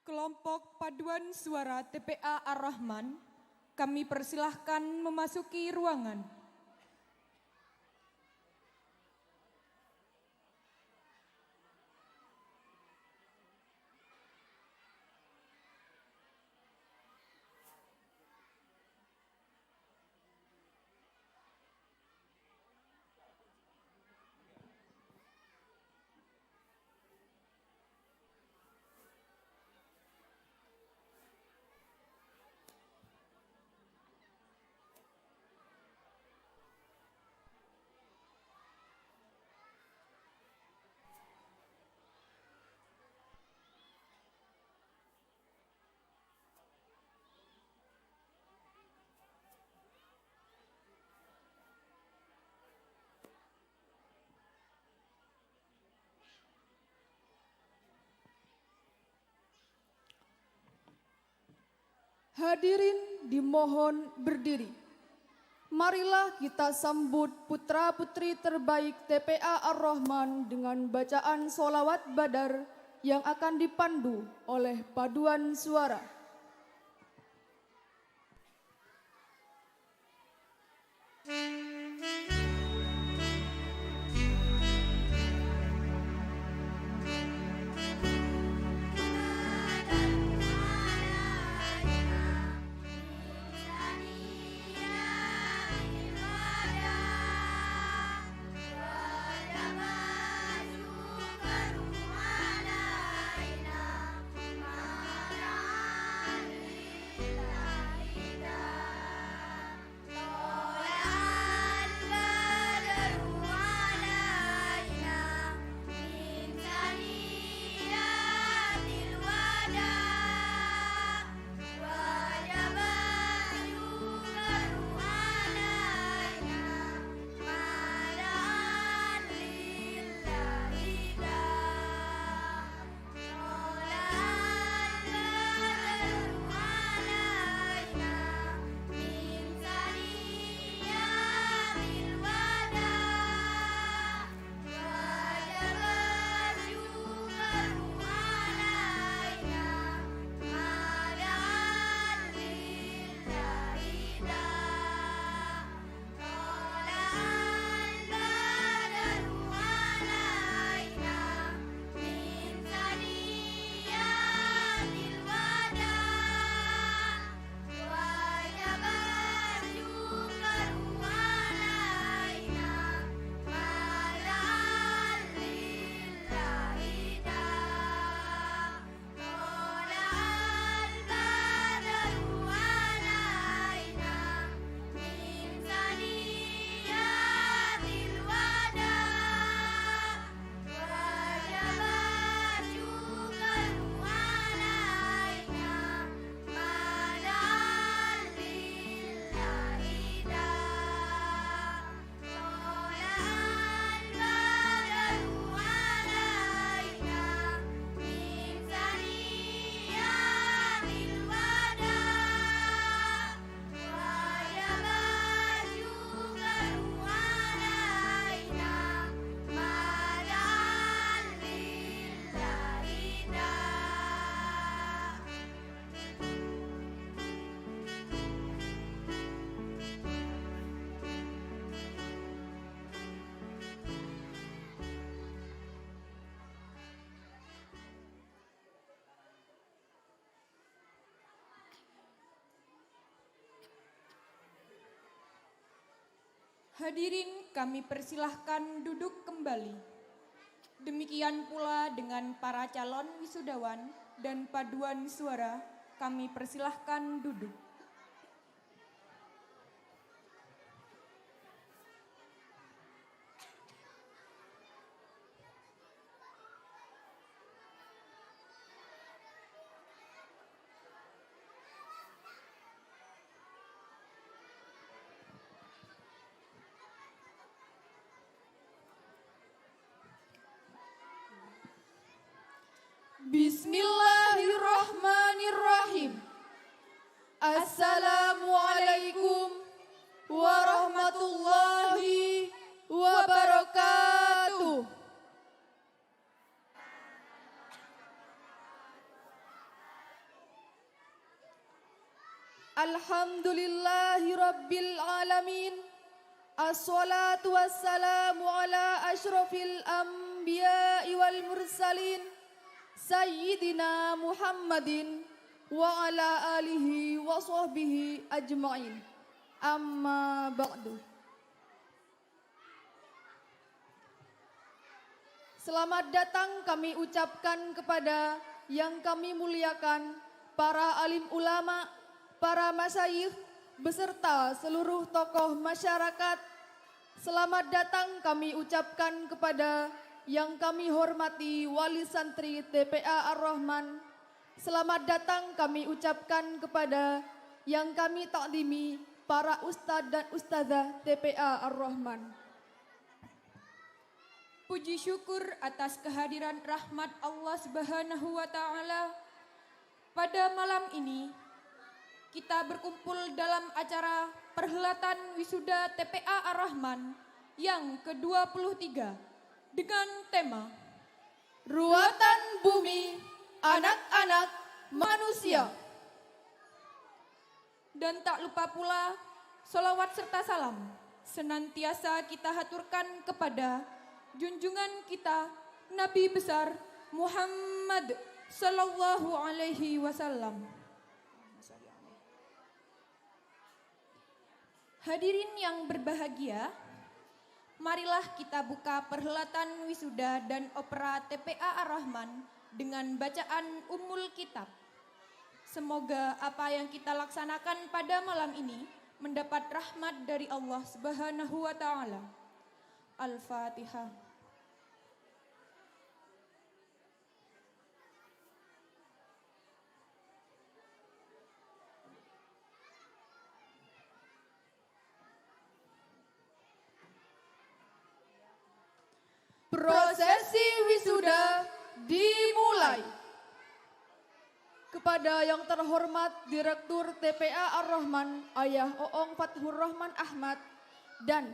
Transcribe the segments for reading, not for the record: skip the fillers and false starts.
Kelompok paduan suara TPA Ar-Rahman, kami persilahkan memasuki ruangan. Hadirin dimohon berdiri. Marilah kita sambut putra-putri terbaik TPA Ar-Rahman dengan bacaan sholawat badar yang akan dipandu oleh paduan suara. Hadirin kami persilahkan duduk kembali. Demikian pula dengan para calon wisudawan dan paduan suara, kami persilahkan duduk. Bismillahirrahmanirrahim. Assalamualaikum warahmatullahi wabarakatuh. Alhamdulillahi Rabbil Alamin. Assalatu wassalamu ala ashrafil anbiya'i wal mursalin Sayyidina Muhammadin wa ala alihi wa sahbihi ajma'in. Amma ba'du. Selamat datang kami ucapkan kepada yang kami muliakan, para alim ulama, para masyayikh, beserta seluruh tokoh masyarakat. Selamat datang kami ucapkan kepada yang kami hormati wali santri TPA Ar-Rahman. Selamat datang kami ucapkan kepada yang kami takdimi para ustadz dan ustadzah TPA Ar-Rahman. Puji syukur atas kehadiran rahmat Allah Subhanahu wa Ta'ala. Pada malam ini kita berkumpul dalam acara perhelatan wisuda TPA Ar-Rahman yang ke-23 dengan tema Ruatan Bumi Anak-anak Manusia. Dan tak lupa pula solawat serta salam senantiasa kita haturkan kepada junjungan kita Nabi besar Muhammad sallallahu alaihi wasallam. Hadirin yang berbahagia, marilah kita buka perhelatan wisuda dan opera TPA Ar-Rahman dengan bacaan Ummul Kitab. Semoga apa yang kita laksanakan pada malam ini mendapat rahmat dari Allah Subhanahu wa Ta'ala. Al-Fatihah. Prosesi wisuda dimulai. Kepada yang terhormat Direktur TPA Ar-Rahman, Ayah Oong Fathur Rahman Ahmad, dan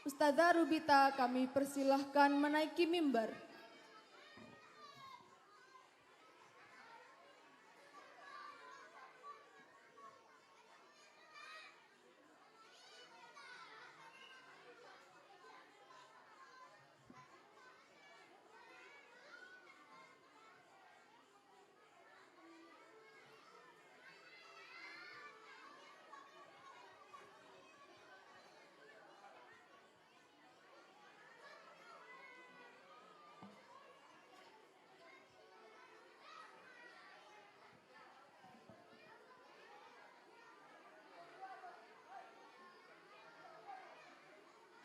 Ustadzah Rubita kami persilahkan menaiki mimbar.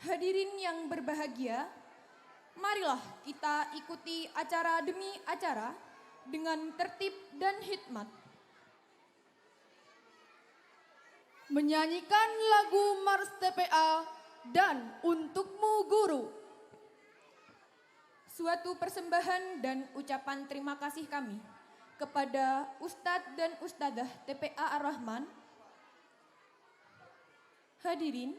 Hadirin yang berbahagia, marilah kita ikuti acara demi acara dengan tertib dan hikmat. Menyanyikan lagu Mars TPA dan Untukmu Guru. Suatu persembahan dan ucapan terima kasih kami kepada Ustadz dan Ustadzah TPA Ar-Rahman. Hadirin,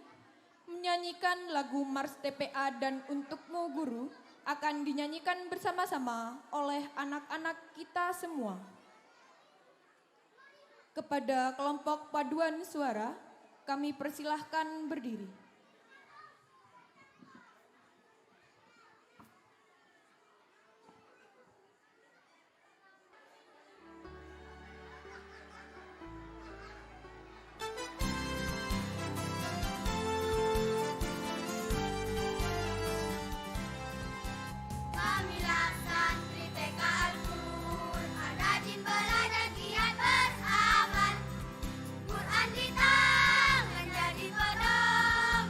menyanyikan lagu Mars TPA dan Untukmu Guru akan dinyanyikan bersama-sama oleh anak-anak kita semua. Kepada kelompok paduan suara, kami persilahkan berdiri. Quran di tangan jadi pedoman.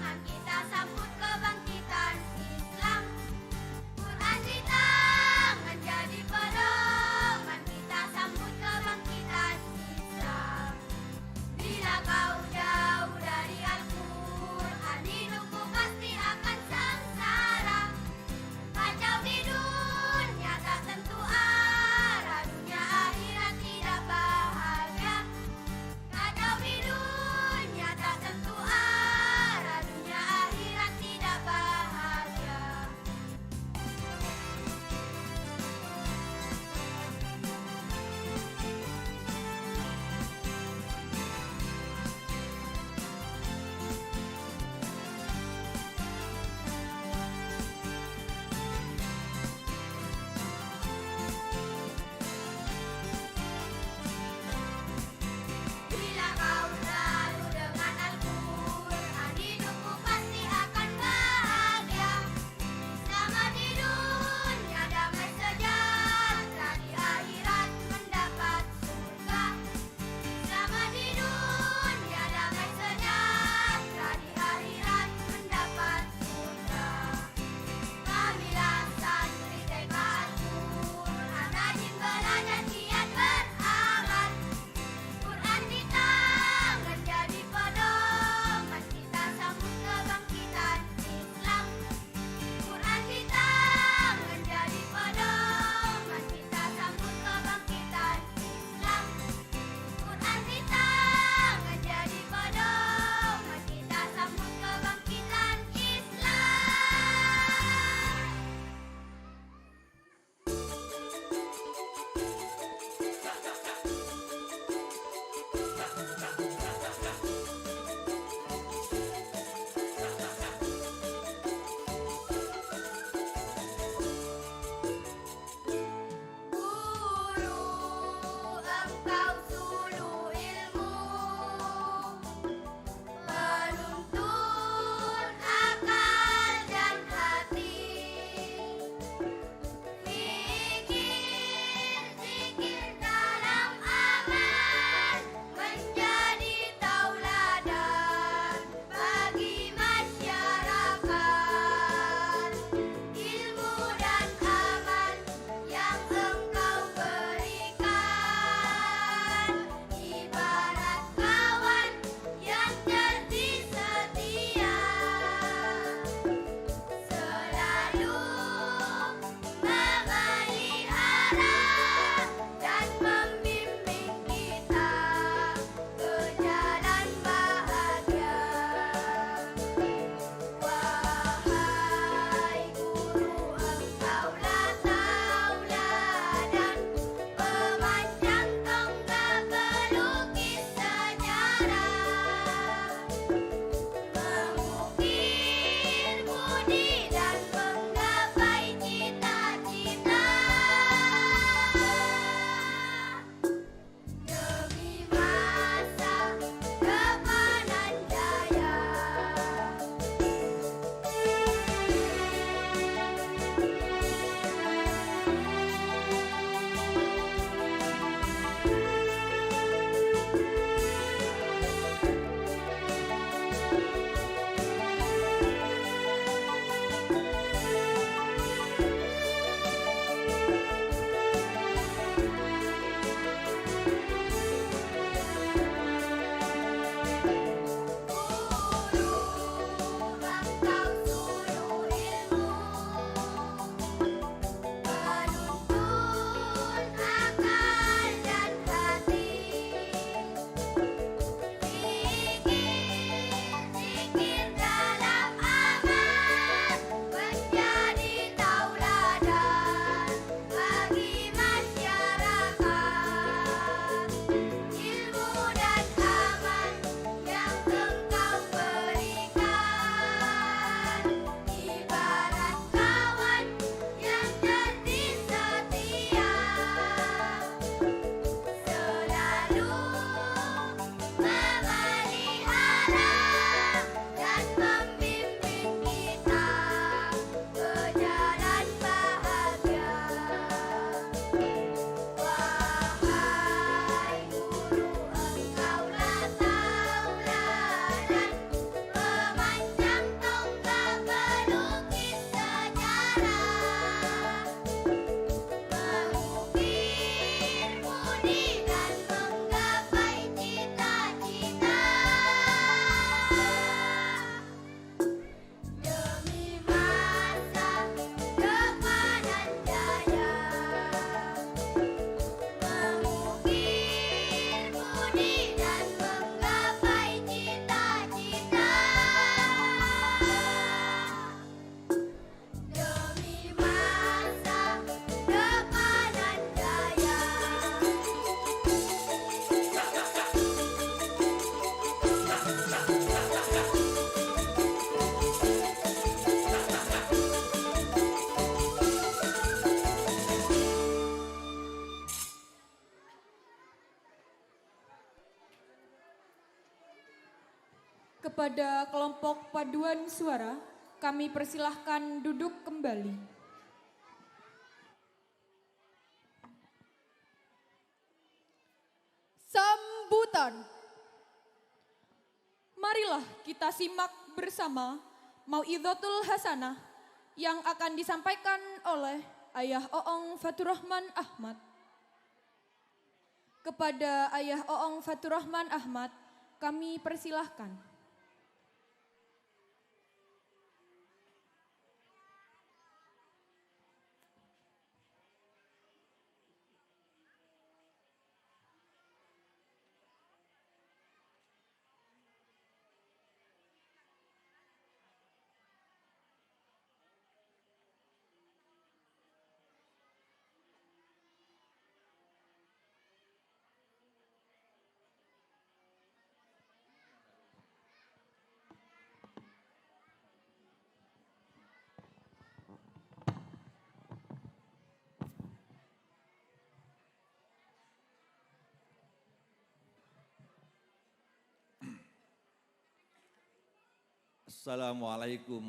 Kepada kelompok paduan suara, kami persilahkan duduk kembali. Sambutan. Marilah kita simak bersama Mauidhatul Hasanah yang akan disampaikan oleh Ayah Oong Faturrahman Ahmad. Kepada Ayah Oong Faturrahman Ahmad, kami persilahkan. Assalamualaikum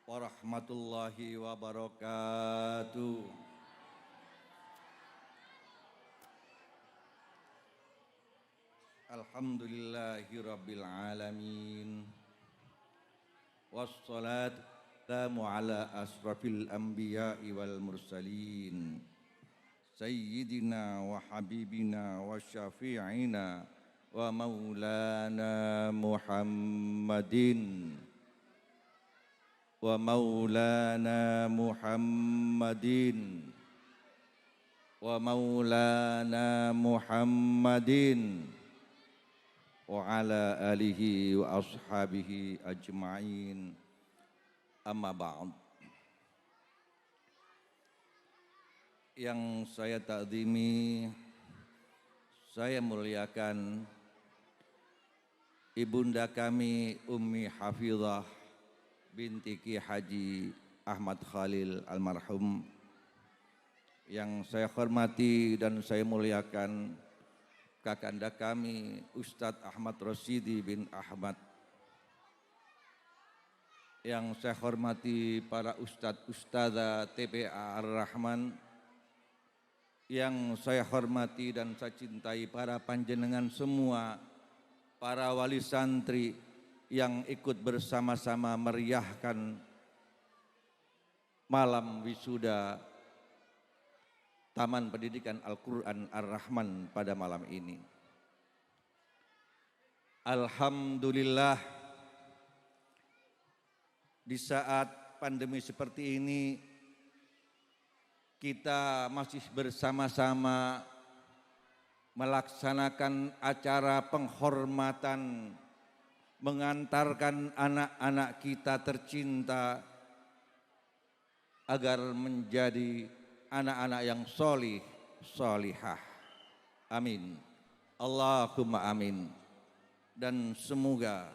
warahmatullahi wabarakatuh. Alhamdulillahi rabbil alamin. Wassalatu wassalamu ala asrafil anbiya'i wal mursalin. Sayyidina wa habibina wa syafi'ina wa maulana Muhammadin wa maulana Muhammadin wa maulana Muhammadin wa ala alihi wa ashabihi ajma'in. Amma ba'd. Yang saya ta'zimi, saya muliakan ibunda kami Ummi Hafizah binti Ki Haji Ahmad Khalil almarhum, yang saya hormati dan saya muliakan kakanda kami Ustadz Ahmad Rosyidi bin Ahmad, yang saya hormati para ustadz ustadzah TPA Ar-Rahman, yang saya hormati dan saya cintai para panjenengan semua, para wali santri yang ikut bersama-sama meriahkan malam wisuda Taman Pendidikan Al-Quran Ar-Rahman pada malam ini. Alhamdulillah, di saat pandemi seperti ini kita masih bersama-sama melaksanakan acara penghormatan, mengantarkan anak-anak kita tercinta agar menjadi anak-anak yang solih, solihah. Amin. Allahumma amin. Dan semoga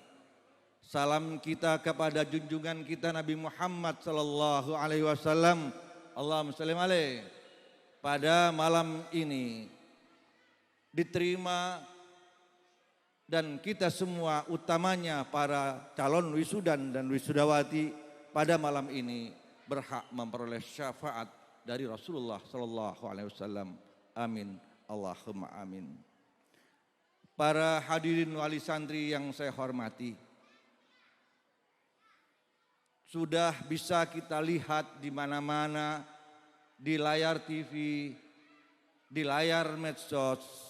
salam kita kepada junjungan kita Nabi Muhammad sallallahu alaihi wasallam, Allahumma shalli alaihi, pada malam ini diterima, dan kita semua, utamanya para calon wisudan dan wisudawati pada malam ini berhak memperoleh syafaat dari Rasulullah sallallahu alaihi wasallam. Amin. Allahumma amin. Para hadirin wali santri yang saya hormati, sudah bisa kita lihat di mana-mana, di layar TV, di layar medsos,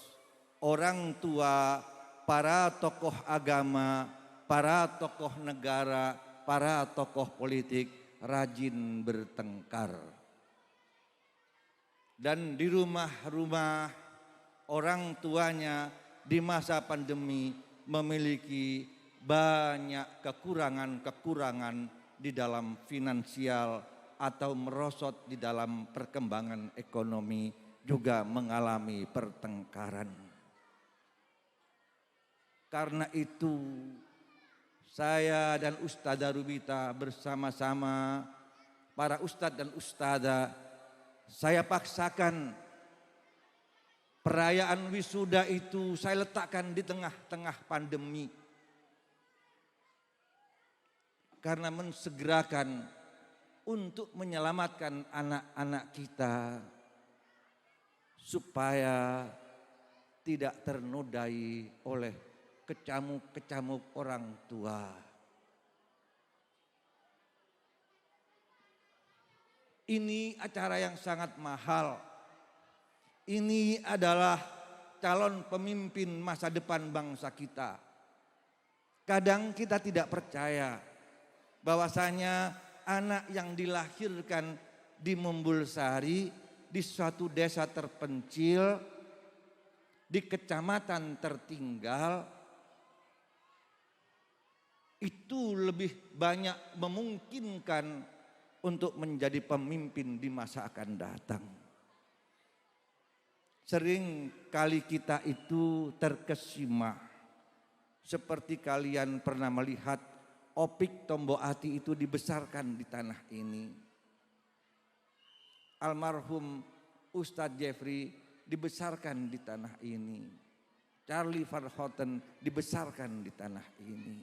orang tua, para tokoh agama, para tokoh negara, para tokoh politik rajin bertengkar. Dan di rumah-rumah orang tuanya di masa pandemi memiliki banyak kekurangan-kekurangan di dalam finansial atau merosot di dalam perkembangan ekonomi, juga mengalami pertengkaran. Karena itu saya dan Ustadzah Rubita bersama-sama para ustadz dan ustadzah, saya paksakan perayaan wisuda itu saya letakkan di tengah-tengah pandemi. karena mensegerakan untuk menyelamatkan anak-anak kita supaya tidak ternodai oleh kecamuk-kecamuk orang tua. Ini acara yang sangat mahal. Ini adalah calon pemimpin masa depan bangsa kita. Kadang kita tidak percaya bahwasanya anak yang dilahirkan di Mumbulsari, di suatu desa terpencil, di kecamatan tertinggal, itu lebih banyak memungkinkan untuk menjadi pemimpin di masa akan datang. Sering kali kita itu terkesima, seperti kalian pernah melihat Opik Tomboati itu dibesarkan di tanah ini. Almarhum Ustadz Jeffrey dibesarkan di tanah ini. Charlie Van Houten dibesarkan di tanah ini.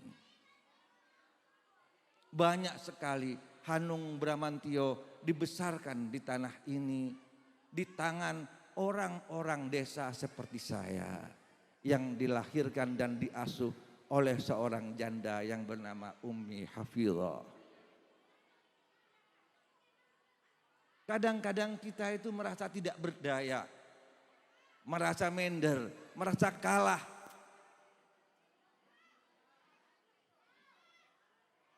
Banyak sekali Hanung Bramantio dibesarkan di tanah ini, di tangan orang-orang desa seperti saya yang dilahirkan dan diasuh oleh seorang janda yang bernama Ummi Hafizah. Kadang-kadang kita itu merasa tidak berdaya, merasa minder, merasa kalah.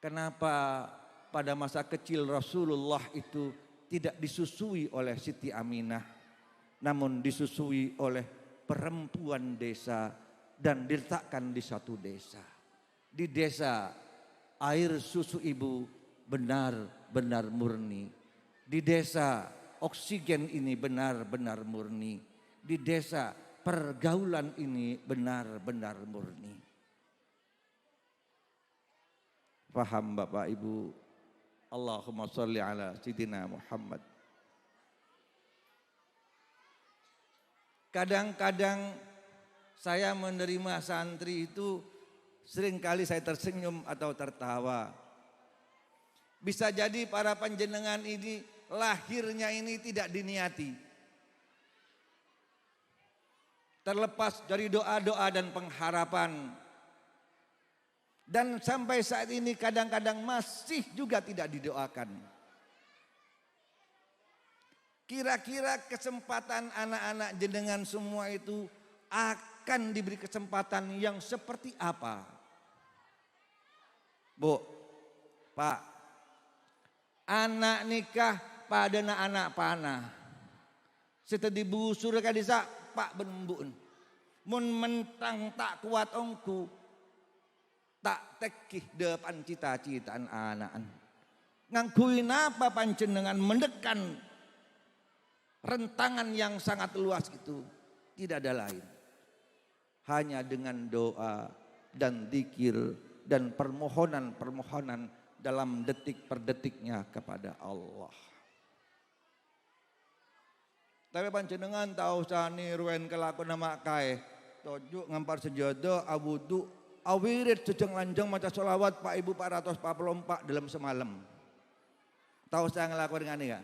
Kenapa pada masa kecil Rasulullah itu tidak disusui oleh Siti Aminah, namun disusui oleh perempuan desa dan diletakkan di suatu desa. Di desa air susu ibu benar-benar murni. Di desa oksigen ini benar-benar murni. Di desa pergaulan ini benar-benar murni. Paham Bapak Ibu? Allahumma sholli ala Sayyidina Muhammad. Kadang-kadang saya menerima santri itu seringkali saya tersenyum atau tertawa. Bisa jadi para panjenengan ini lahirnya ini tidak diniati. Terlepas dari doa-doa dan pengharapan. Dan sampai saat ini kadang-kadang masih juga tidak didoakan. Kira-kira kesempatan anak-anak jenengan semua itu akan diberi kesempatan yang seperti apa? Bu, Pak, anak nikah pada anak panah. Setelah dibusur ke desa, Pak benembun. Mun mentang tak kuat ongku. Tak tekih depan cita-citaan anak-anak. Ngangkuin apa panjenengan mendekan rentangan yang sangat luas itu. Tidak ada lain. Hanya dengan doa dan zikir dan permohonan-permohonan dalam detik per detiknya kepada Allah. Tapi panjenengan tahu sani ruwen kelakon nama kae. Tojuk ngampar sejodo awudu awirid sejeng lanjeng maca sholawat Pak Ibu 444 dalam semalam. Tahu saya ngelakuin dengan ini ya?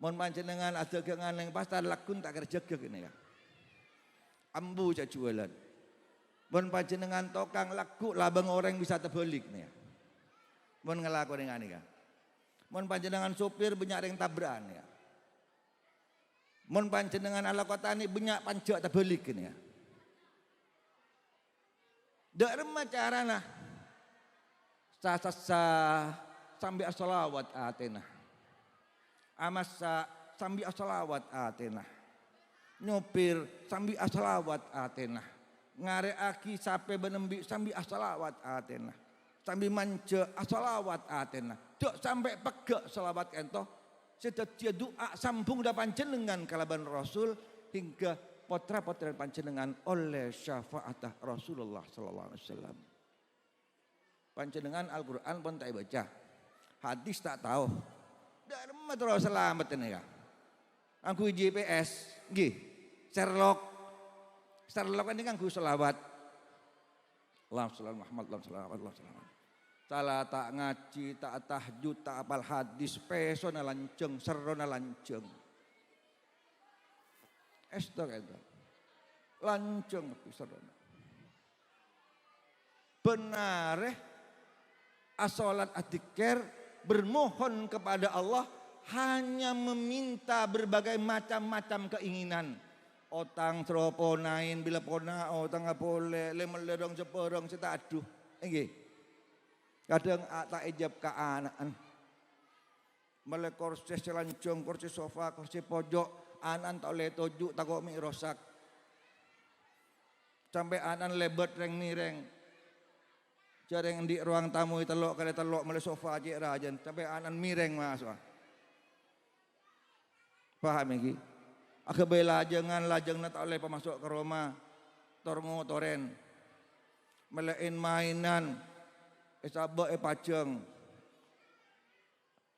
Mohon panjenengan ada kengan yang pasar lakun tak kerja ini ya. Ambu cak jualan. Mohon panjenengan tokang laku labang orang bisa terbalik nih ya. Mohon ngelakuin dengan ini ya. Mohon panjenengan sopir banyak yang tabrakan ya. Mohon panjenengan ala kota ini banyak panjak terbalik ini ya. Darma carana sa sambil asolawat atena amasa sambil asolawat atena nyopir sambil asolawat atena ngareaki sape benembi sambil asolawat atena sambil manja asolawat atena dok sampai pegak solawat ento sedadia doa sambung dapan jenengan kalaban Rasul hingga potra-potra panjenengan oleh syafaat Rasulullah sallallahu alaihi wasallam. Panjenengan Al-Qur'an pun tak baca. Hadis tak tahu. Dharma terus selamat ini ya. Angku GPS, nggih. Sherlock ini kan nganggo selawat. Allahumma shalli Muhammad, Allahumma shalli Muhammad. Salah tak ngaji, tak tahajud, tak apal hadis, pesona lanceng, serona lanceng. Estok itu. Lanceng serona. Benar asolat atikir bermohon kepada Allah hanya meminta berbagai macam-macam keinginan. Otang seroponain bila pona, otang apole, lemel ledong seporong seta aduh. Nggih. Kadang tak ejab ke anak. Mele kursi selancong, kursi sofa, kursi pojok, anan tak oleh tojuk tak kok mie rosak. Sampai anan lebet reng mireng. Jarang di ruang tamu telok kada telok mele sofa aja rajan sampai anan mireng mas. Paham iki? Aga bela jangan lajeng tak oleh pemasuk ke rumah. Tormo toren. Melein mainan. Sabak paceng.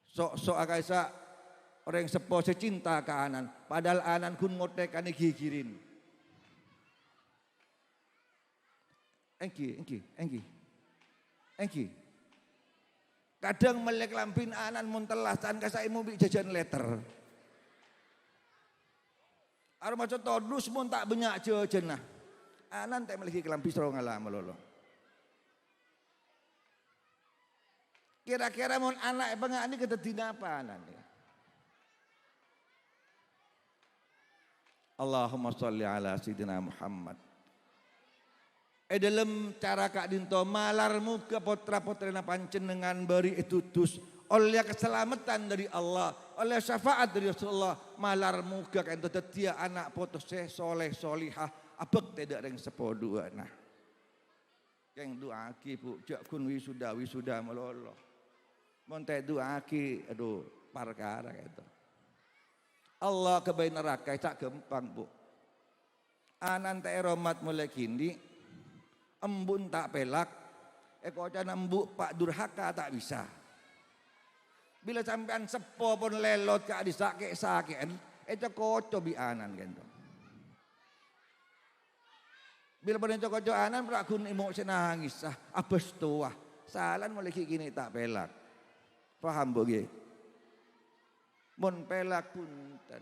Sok-sok akaisa orang sepo secinta ke anan. Padahal anan kun ngotek ane gigirin. Engki. Kadang melek lampin anan muntelasan kasaimu bi jajan letter. Arep maca todus mun tak banyak jajan nah. Anan tak meleki kelampi serong ngalah melolo. Kira-kira mun anak bangga ini kedadina apa anak ni? Allahumma sholli ala sayyidina Muhammad. Dalam cara kak dinto malarmu ke potra-potrena panjenengan beri itutus oleh keselamatan dari Allah, oleh syafaat dari Rasulullah, malarmu ke ento tetia anak putus soleh solihah abek tidak reng sepodua nah. Yang doa ki bu jak kun wisuda melolo. Monte doa ki aduh perkara itu. Allah kebaik neraka tak gampang bu. Anan teh romat mulai kini embun tak pelak kocan embuk pak durhaka tak bisa. Bila sampean sepo pun lelot ke disake-saken itu koco bi anan gitu. Bila pun koco anan prakun imo senangis abes tua salan mulai kini tak pelak. Paham boge? Mun pelak punten.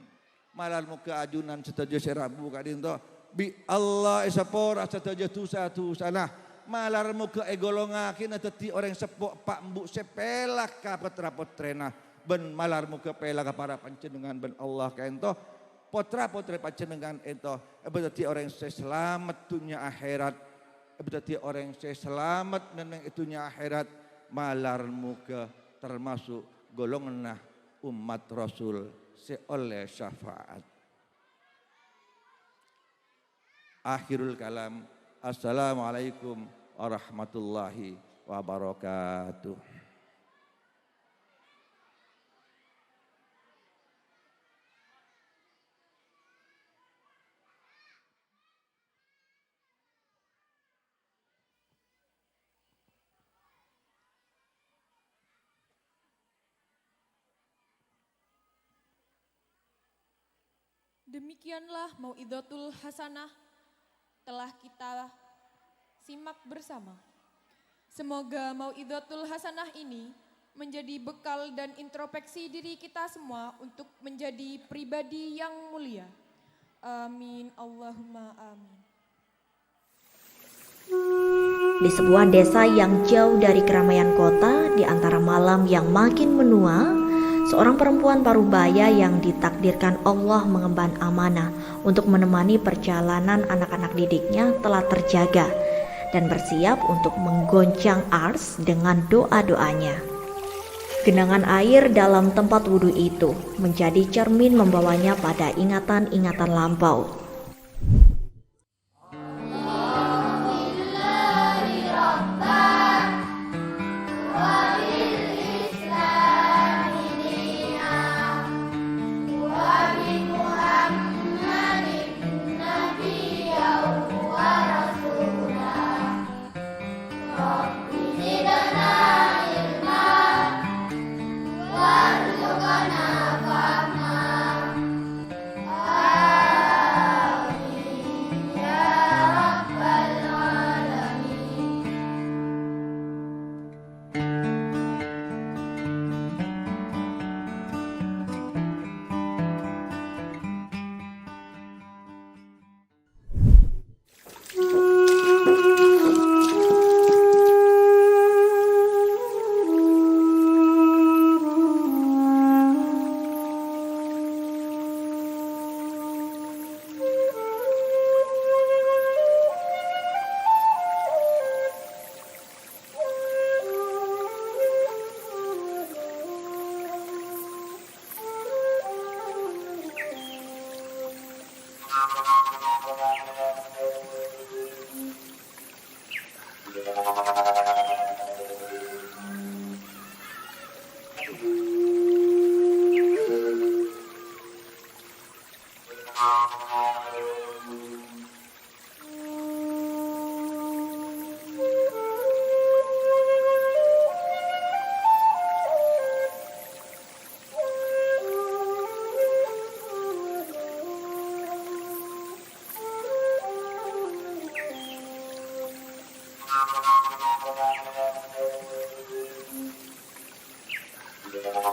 Malal muka ajunan setuju serabu kadinto. Bi Allah isapora setuju tu sana. Malar muka egolongakin atati orang sepok pak mbuk sepelak ka potra-potrena. Ben malar muka pelak para panjenengan ben Allah kaento. Potra-potre panjenengan ento. Berarti orang selamat dunia akhirat. Berarti orang selamat neneng itunya akhirat. Malar muka termasuk golongan umat Rasul seoleh syafaat. Akhirul kalam. Assalamualaikum warahmatullahi wabarakatuh. Demikianlah Mau'izatul Hasanah telah kita simak bersama. Semoga Mau'izatul Hasanah ini menjadi bekal dan introspeksi diri kita semua untuk menjadi pribadi yang mulia. Amin, Allahumma amin. Di sebuah desa yang jauh dari keramaian kota, di antara malam yang makin menua, seorang perempuan parubaya yang ditakdirkan Allah mengemban amanah untuk menemani perjalanan anak-anak didiknya telah terjaga dan bersiap untuk menggoncang ars dengan doa-doanya. Genangan air dalam tempat wudhu itu menjadi cermin membawanya pada ingatan-ingatan lampau.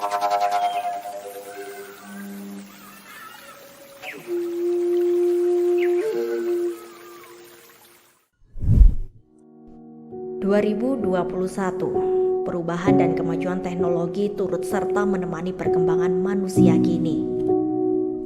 ...2021, perubahan dan kemajuan teknologi turut serta menemani perkembangan manusia kini.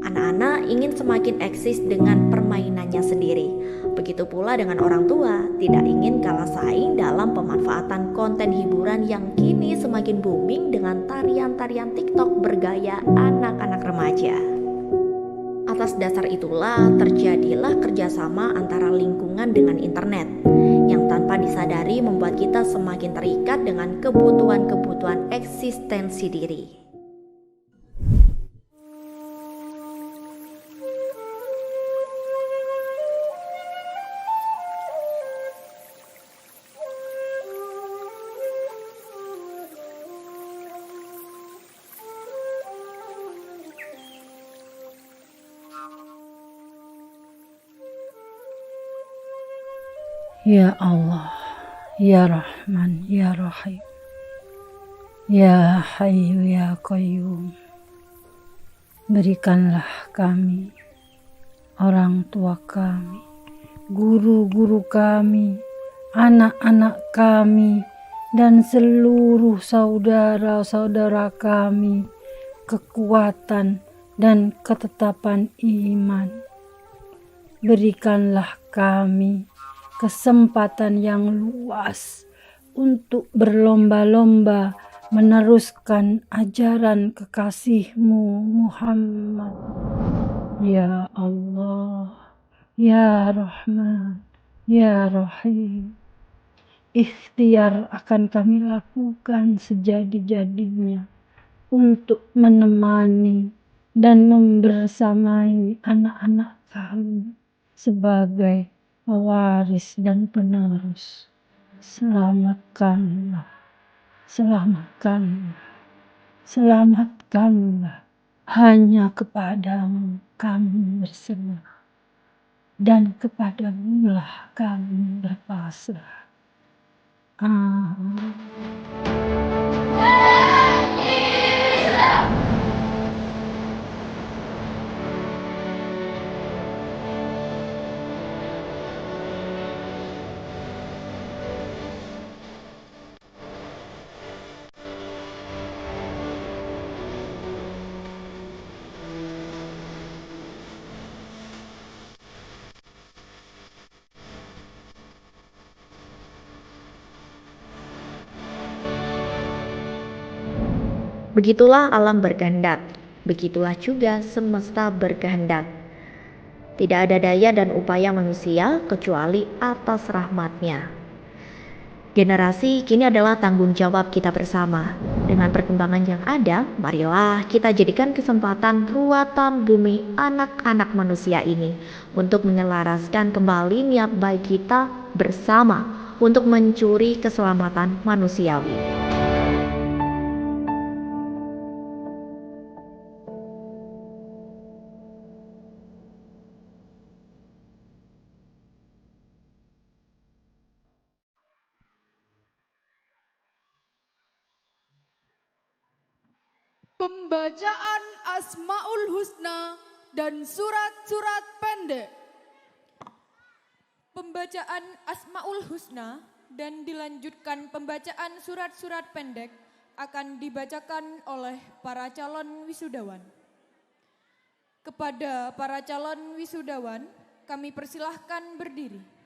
Anak-anak ingin semakin eksis dengan permainannya sendiri. Begitu pula dengan orang tua, tidak ingin kalah saing dalam pemanfaatan konten hiburan yang kini semakin booming dengan tarian-tarian TikTok bergaya anak-anak remaja. Atas dasar itulah terjadilah kerjasama antara lingkungan dengan internet yang tanpa disadari membuat kita semakin terikat dengan kebutuhan-kebutuhan eksistensi diri. Ya Allah, Ya Rahman, Ya Rahim, Ya Hayyu, Ya Qayyum. Berikanlah kami, orang tua kami, guru-guru kami, anak-anak kami, dan seluruh saudara-saudara kami kekuatan dan ketetapan iman. Berikanlah kami kesempatan yang luas untuk berlomba-lomba meneruskan ajaran kekasih-Mu Muhammad. Ya Allah, Ya Rahman, Ya Rahim. Ikhtiar akan kami lakukan sejadi-jadinya untuk menemani dan membersamai anak-anak kami sebagai pewaris dan penerus. Selamatkanlah, selamatkanlah, selamatkanlah. Hanya kepadamu kami berserah, dan kepadamu-lah kami berpasrah. Amin. Begitulah alam berkehendak, begitulah juga semesta berkehendak. Tidak ada daya dan upaya manusia kecuali atas rahmat-Nya. Generasi kini adalah tanggung jawab kita bersama. Dengan perkembangan yang ada, marilah kita jadikan kesempatan ruatan bumi anak-anak manusia ini untuk menyelaraskan kembali niat baik kita bersama untuk mencuri keselamatan manusiawi. Pembacaan Asmaul Husna dan surat-surat pendek. Pembacaan Asmaul Husna dan dilanjutkan pembacaan surat-surat pendek akan dibacakan oleh para calon wisudawan. Kepada para calon wisudawan, kami persilahkan berdiri.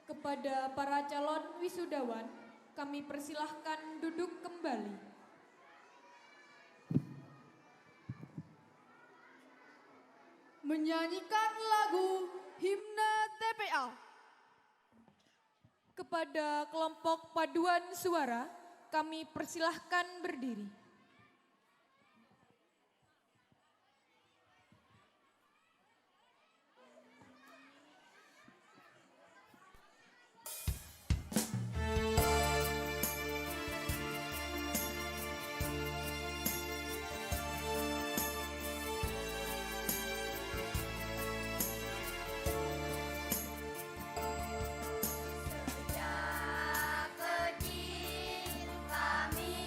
Kepada para calon wisudawan, kami persilahkan duduk kembali. Menyanyikan lagu Himne TPA. Kepada kelompok paduan suara, kami persilahkan berdiri. Sejak kecil kami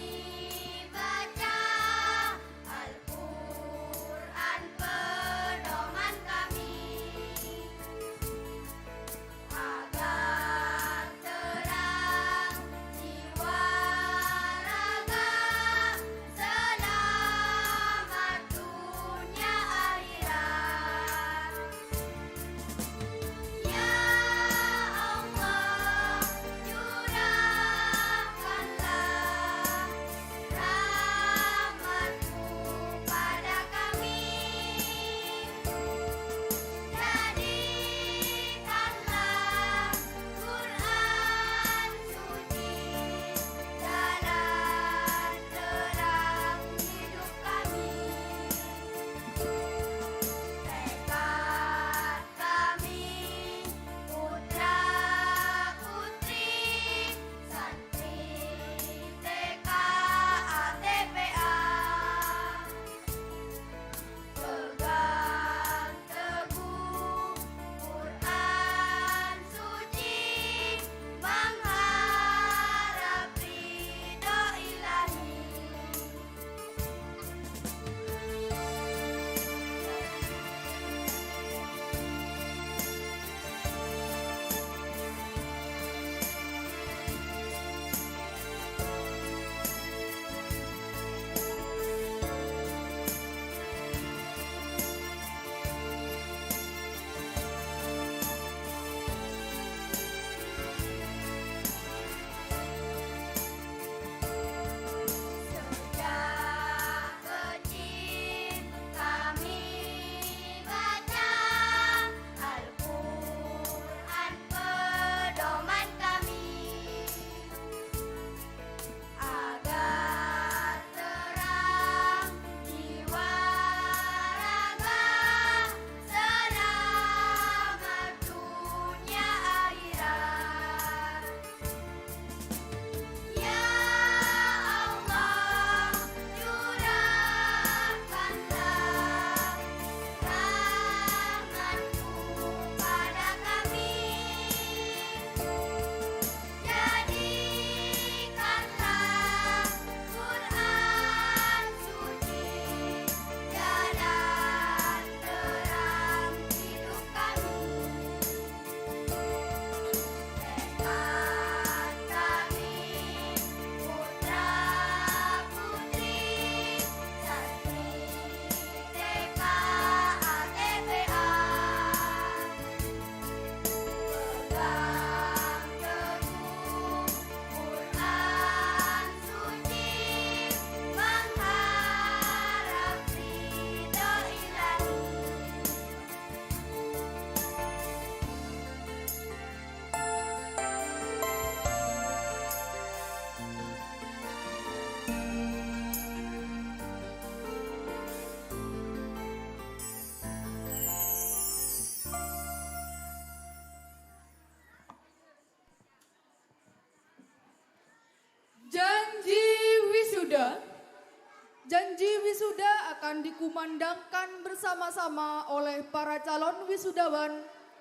akan dikumandangkan bersama-sama oleh para calon wisudawan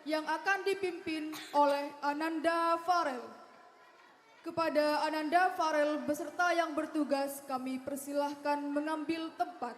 yang akan dipimpin oleh Ananda Farel. Kepada Ananda Farel beserta yang bertugas kami persilahkan mengambil tempat.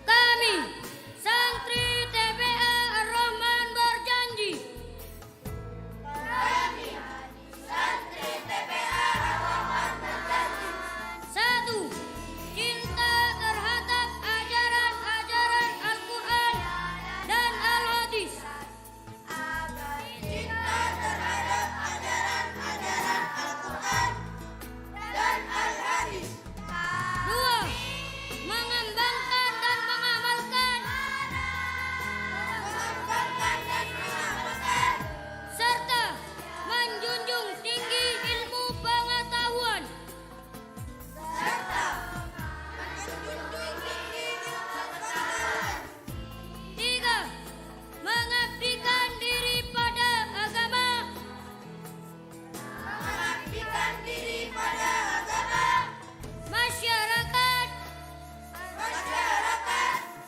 Kami, santri TPA Ar-Rahman berjanji. Satu, cinta terhadap ajaran-ajaran Al-Quran dan Al-Hadis. Dua, mengembangkan dan mengamalkan serta menjunjung tinggi ilmu pengetahuan. Tiga, mengabdikan diri pada agama. Masyarakat,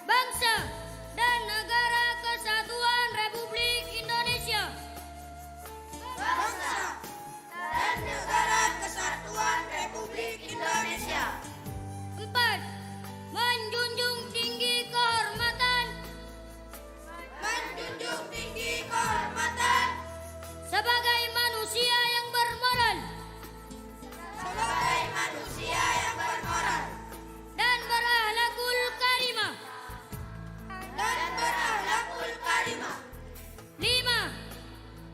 bangsa, dan negara kesatuan Republik Indonesia. Empat, menjunjung tinggi kehormatan sebagai manusia yang bermoral dan berakhlakul karimah. Lima,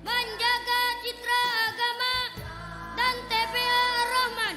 menjaga citra agama dan TPA Ar-Rahman.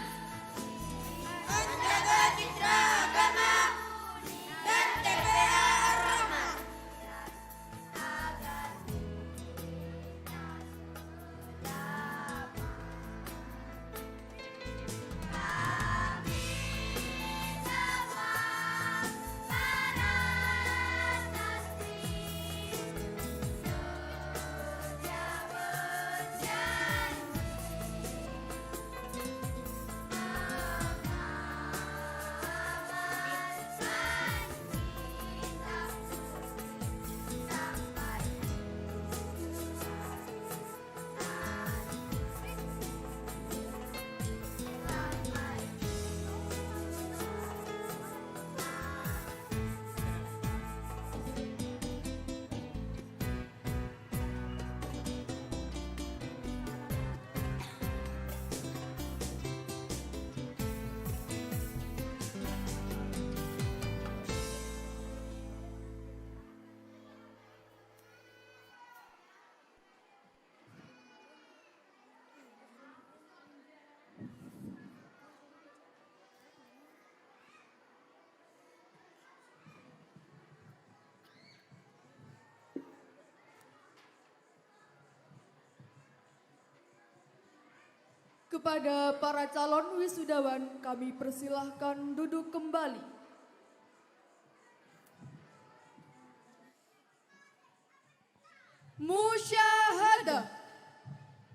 Kepada para calon wisudawan kami persilahkan duduk kembali.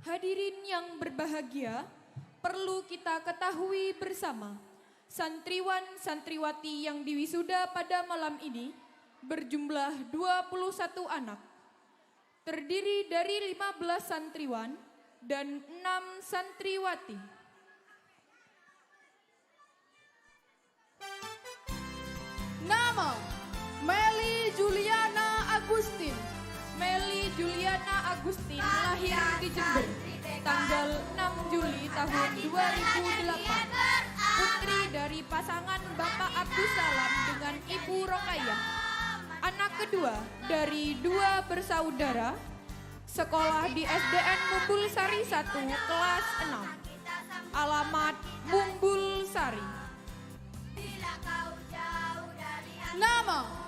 Hadirin yang berbahagia, perlu kita ketahui bersama, santriwan santriwati yang diwisuda pada malam ini berjumlah 21 anak. Terdiri dari 15 santriwan dan 6 santriwati. Nama Meli Juliana Agustin. Meli Juliana Agustin lahir di Jember tanggal 6 Juli tahun 2008. Putri dari pasangan Bapak Abdus Salam dengan Ibu Rokayah. Anak kedua dari 2 bersaudara, sekolah di SDN Mumbul Sari 1 kelas 6. Alamat Mumbul Sari. Nama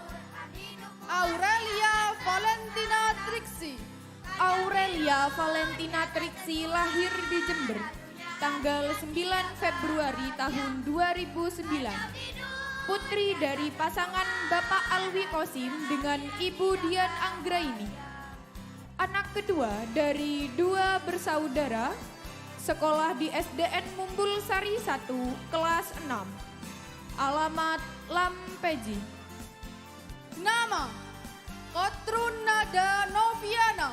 Aurelia Valentina Triksi. Aurelia Valentina Triksi lahir di Jember tanggal 9 Februari tahun 2009. Putri dari pasangan Bapak Alwi Kosim dengan Ibu Dian Anggraini. Anak kedua dari 2 bersaudara, sekolah di SDN Mumbul Sari 1 kelas 6. Alamat Lampeji. Nama Kotrun Nada Noviana.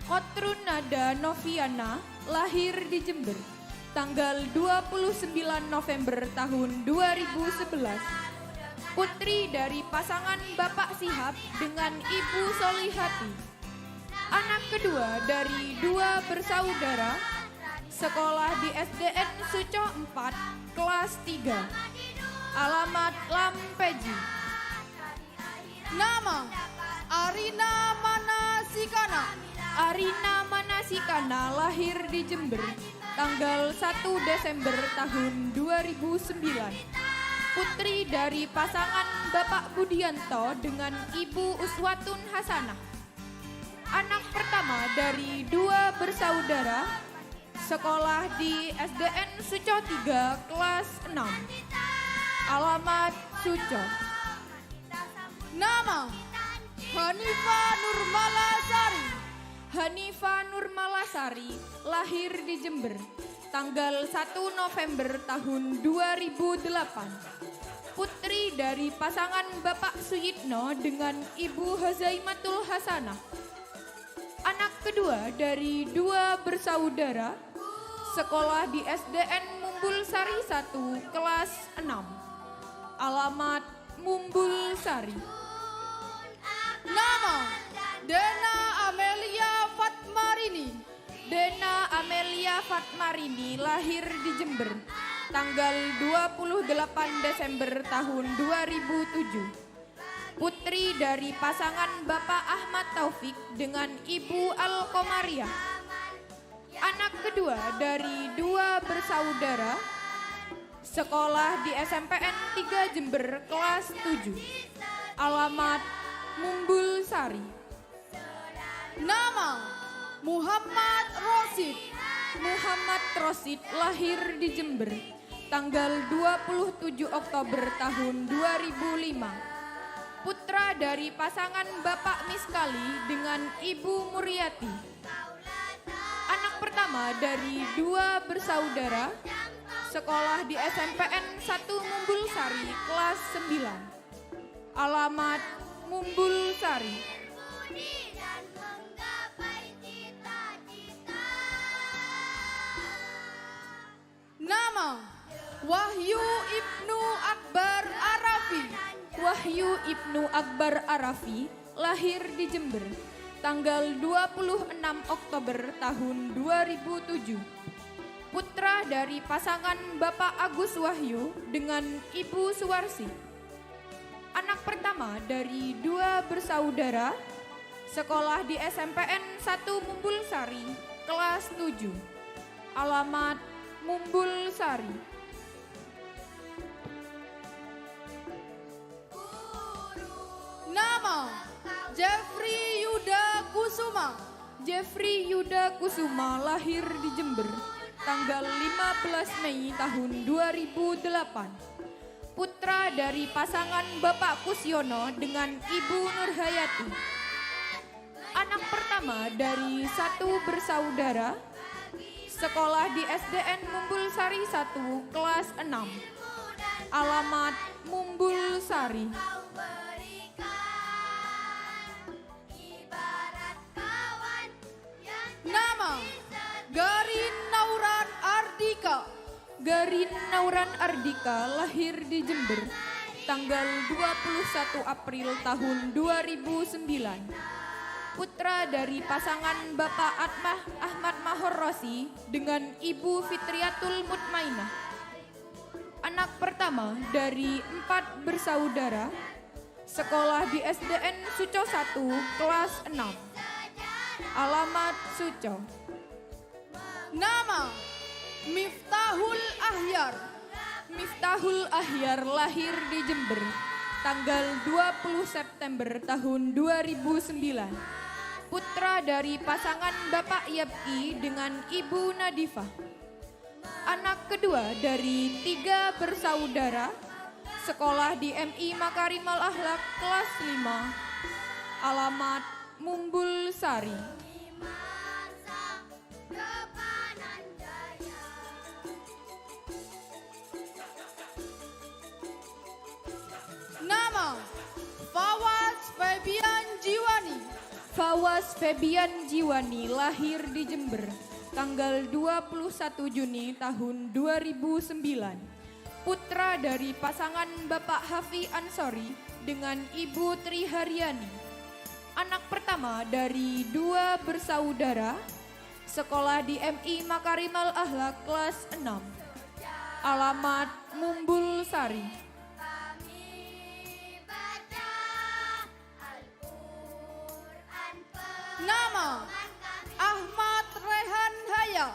Kotrun Nada Noviana lahir di Jember tanggal 29 November tahun 2011. Putri dari pasangan Bapak Sihab dengan Ibu Solihati. Anak kedua dari 2 bersaudara, sekolah di SDN Suco 4 kelas 3. Alamat Lampeji. Nama Arina Manasikana. Arina Manasikana lahir di Jember tanggal 1 Desember tahun 2009. Putri dari pasangan Bapak Budianto dengan Ibu Uswatun Hasanah. Anak pertama dari 2 bersaudara, sekolah di SDN Suco 3 kelas 6. Alamat Suco. Nama Hanifa Nurmalasari. Hanifa Nurmalasari lahir di Jember tanggal 1 November tahun 2008. Putri dari pasangan Bapak Suyitno dengan Ibu Hazaimatul Hasanah. Anak kedua dari 2 bersaudara, sekolah di SDN Mumbul Sari 1 kelas 6. Alamat Mumbul Sari. Nama Dena Amelia Fatmarini. Dena Amelia Fatmarini lahir di Jember tanggal 28 Desember tahun 2007. Putri dari pasangan Bapak Ahmad Taufik dengan Ibu Al-Komariah. Anak kedua dari 2 bersaudara, sekolah di SMPN 3 Jember kelas 7. Alamat Mumbul Sari. Nama Muhammad Rosid. Muhammad Rosid lahir di Jember tanggal 27 Oktober tahun 2005. Putra dari pasangan Bapak Miskali dengan Ibu Muriati. Anak pertama dari 2 bersaudara, sekolah di SMPN 1 Mumbul Sari kelas 9. Alamat Mumbul Sari. Nama Wahyu Ibnu Akbar Arafi. Wahyu Ibnu Akbar Arafi lahir di Jember tanggal 26 Oktober tahun 2007. Putra dari pasangan Bapak Agus Wahyu dengan Ibu Suwarsi. Anak pertama dari 2 bersaudara, sekolah di SMPN 1 Mumbul Sari kelas 7. Alamat Mumbul Sari. Nama Jeffrey Yuda Kusuma. Jeffrey Yuda Kusuma lahir di Jember tanggal 15 Mei tahun 2008. Putra dari pasangan Bapak Kusyono dengan Ibu Nurhayati. Anak pertama dari 1 bersaudara, sekolah di SDN Mumbul Sari 1 kelas 6. Alamat Mumbul Sari. Nama Garin Nauran Ardika. Garin Nauran Ardika lahir di Jember tanggal 21 April tahun 2009. Putra dari pasangan Bapak Ahmad Mahor Rosi dengan Ibu Fitriatul Mutmainah. Anak pertama dari 4 bersaudara, sekolah di SDN Suco 1 kelas 6. Alamat Suco. Nama Miftahul Ahyar. Miftahul Ahyar lahir di Jember tanggal 20 September tahun 2009. Putra dari pasangan Bapak Yabki dengan Ibu Nadifah. Anak kedua dari 3 bersaudara, sekolah di MI Makarimal Akhlak kelas 5. Alamat Mumbul Sari. Nama Fawaz Febian Jiwani. Fawaz Febian Jiwani lahir di Jember tanggal 21 Juni tahun 2009. Putra dari pasangan Bapak Hafi Ansori dengan Ibu Tri Haryani. Anak pertama dari 2 bersaudara, sekolah di MI Makarimal Akhlak kelas 6. Alamat Mumbul Sari. Nama Ahmad Rehan Haya.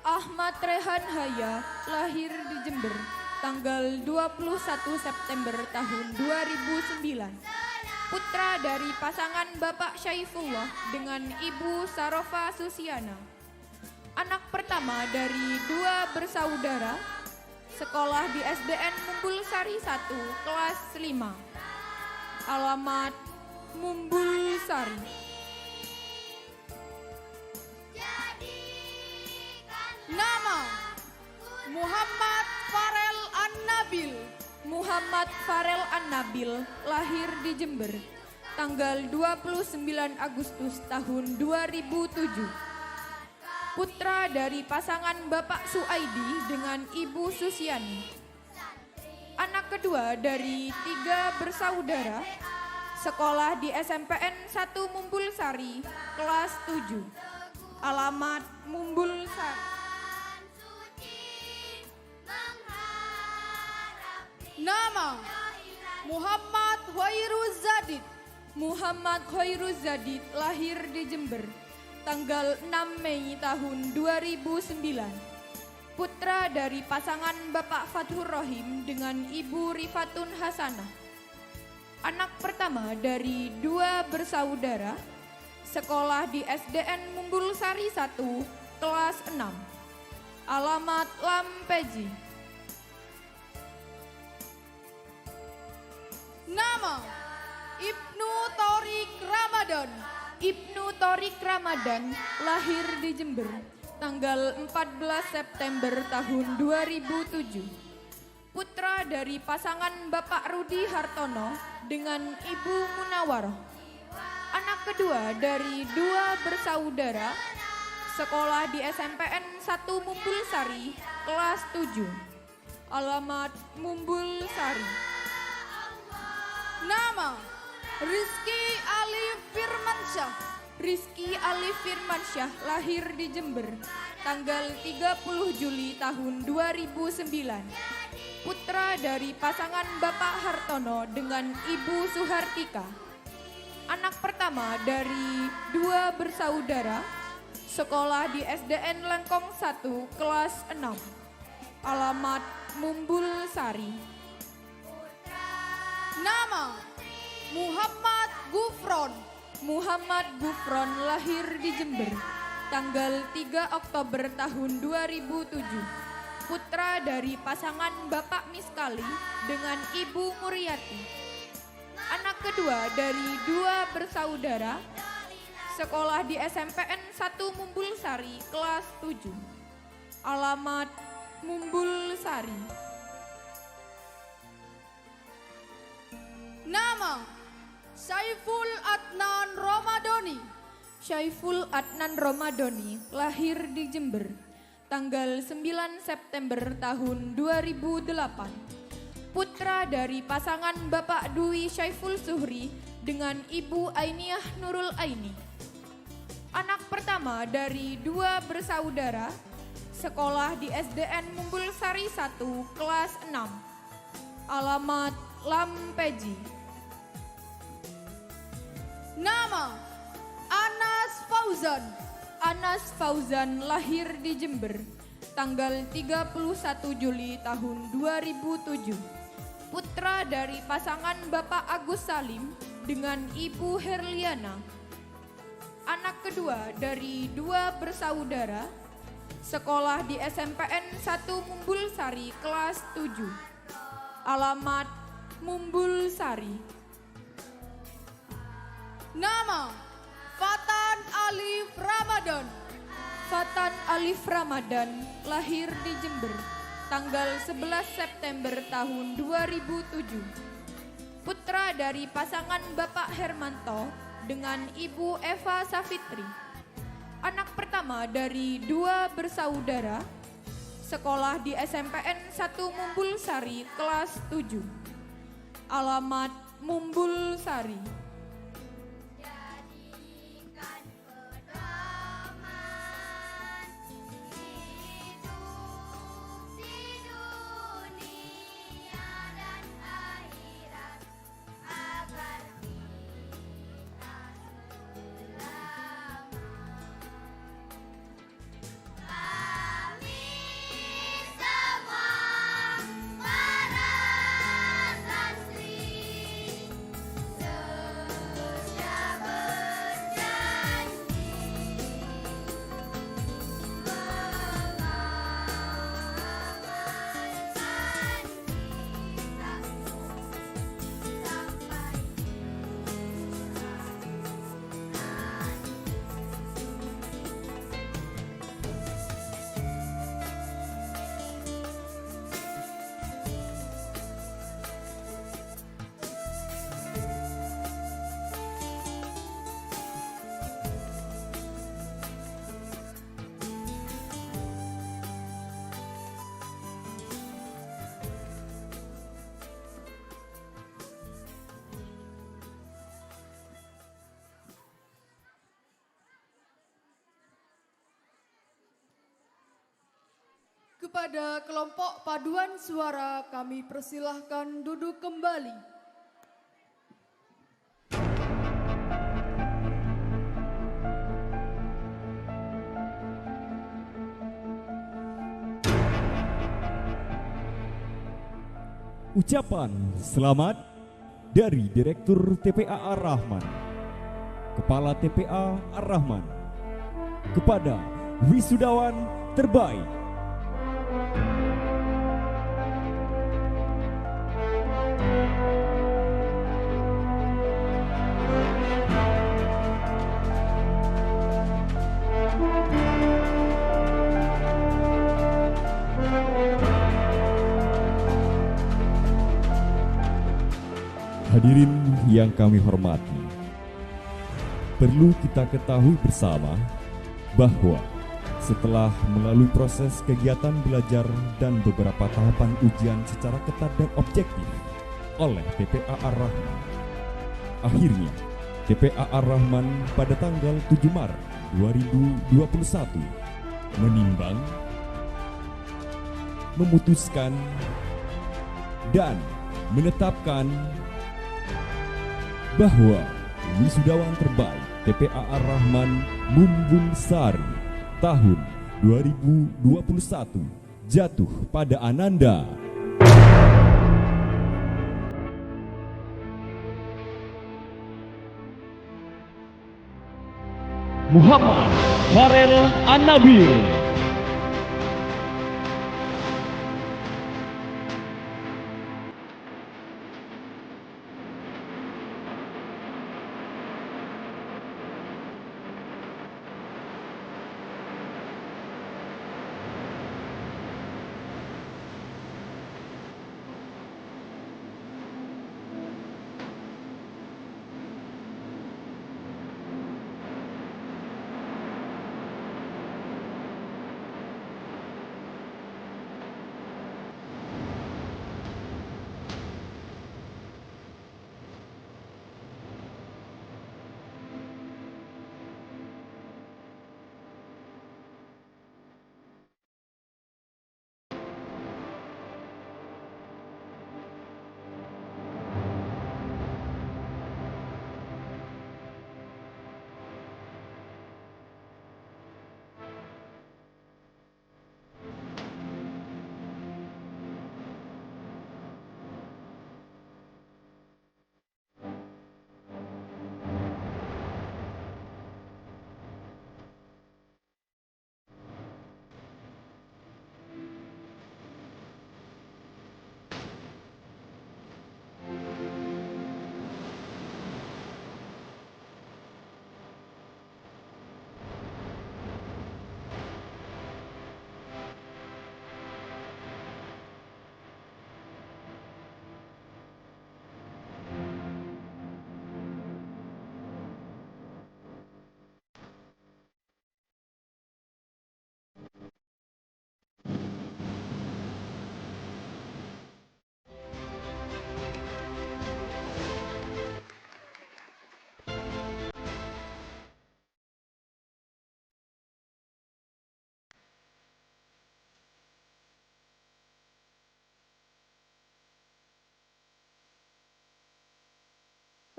Ahmad Rehan Haya lahir di Jember tanggal 21 September tahun 2009. Putra dari pasangan Bapak Syaifullah dengan Ibu Sarofa Susiana. Anak pertama dari 2 bersaudara, sekolah di SDN Mumbul Sari 1 kelas 5. Alamat Mumbul Sari. Nama Muhammad Farel An-Nabil. Muhammad Farel An-Nabil lahir di Jember tanggal 29 Agustus tahun 2007. Putra dari pasangan Bapak Suaidi dengan Ibu Susiani. Anak kedua dari 3 bersaudara, sekolah di SMPN 1 Mumbul Sari kelas 7. Alamat Mumbul Sari. Nama Muhammad Khairuz Zadid. Muhammad Khairuz Zadid lahir di Jember tanggal 6 Mei tahun 2009. Putra dari pasangan Bapak Fathur Rohim dengan Ibu Rifatun Hasanah. Anak pertama dari 2 bersaudara, sekolah di SDN Mumbul Sari 1 kelas 6. Alamat Lampeji. Nama Ibnu Torik Ramadan. Ibnu Torik Ramadan lahir di Jember tanggal 14 September tahun 2007. Putra dari pasangan Bapak Rudi Hartono dengan Ibu Munawaroh. Anak kedua dari 2 bersaudara, sekolah di SMPN 1 Mumbul Sari kelas 7. Alamat Mumbul Sari. Nama Rizky Ali Firmansyah. Rizky Ali Firmansyah lahir di Jember tanggal 30 Juli tahun 2009. Putra dari pasangan Bapak Hartono dengan Ibu Suhartika. Anak pertama dari 2 bersaudara, sekolah di SDN Lengkong 1 kelas 6. Alamat Mumbul Sari. Nama Muhammad Gufron. Muhammad Gufron lahir di Jember tanggal 3 Oktober tahun 2007. Putra dari pasangan Bapak Miskali dengan Ibu Muryati. Anak kedua dari 2 bersaudara, sekolah di SMPN 1 Mumbul Sari kelas 7. Alamat Mumbul Sari. Nama Syaiful Adnan Romadoni. Syaiful Adnan Romadoni lahir di Jember tanggal 9 September tahun 2008. Putra dari pasangan Bapak Dwi Syaiful Suhri dengan Ibu Ainiah Nurul Aini. Anak pertama dari dua bersaudara, sekolah di SDN Mumbul Sari 1 kelas 6. Alamat Lampeji. Nama Anas Fauzan. Anas Fauzan lahir di Jember tanggal 31 Juli tahun 2007. Putra dari pasangan Bapak Agus Salim dengan Ibu Herliana. Anak kedua dari dua bersaudara, sekolah di SMPN 1 Mumbul Sari kelas 7. Alamat Mumbul Sari. Nama Fatan Alif Ramadan. Fatan Alif Ramadan lahir di Jember tanggal 11 September tahun 2007. Putra dari pasangan Bapak Hermanto dengan Ibu Eva Safitri. Anak pertama dari dua bersaudara, sekolah di SMPN 1 Mumbul Sari kelas 7. Alamat Mumbul Sari. Kepada kelompok paduan suara kami persilahkan duduk kembali. Ucapan selamat dari Direktur TPA Ar-Rahman, Kepala TPA Ar-Rahman, kepada wisudawan terbaik. Hadirin yang kami hormati, perlu kita ketahui bersama bahwa setelah melalui proses kegiatan belajar dan beberapa tahapan ujian secara ketat dan objektif oleh TPA Ar-Rahman, akhirnya TPA Ar-Rahman pada tanggal 7 Maret 2021 menimbang, memutuskan, dan menetapkan bahwa wisudawan terbaik TPA Ar-Rahman Mumbul Sari tahun 2021 jatuh pada Ananda Muhammad Farel An-Nabil.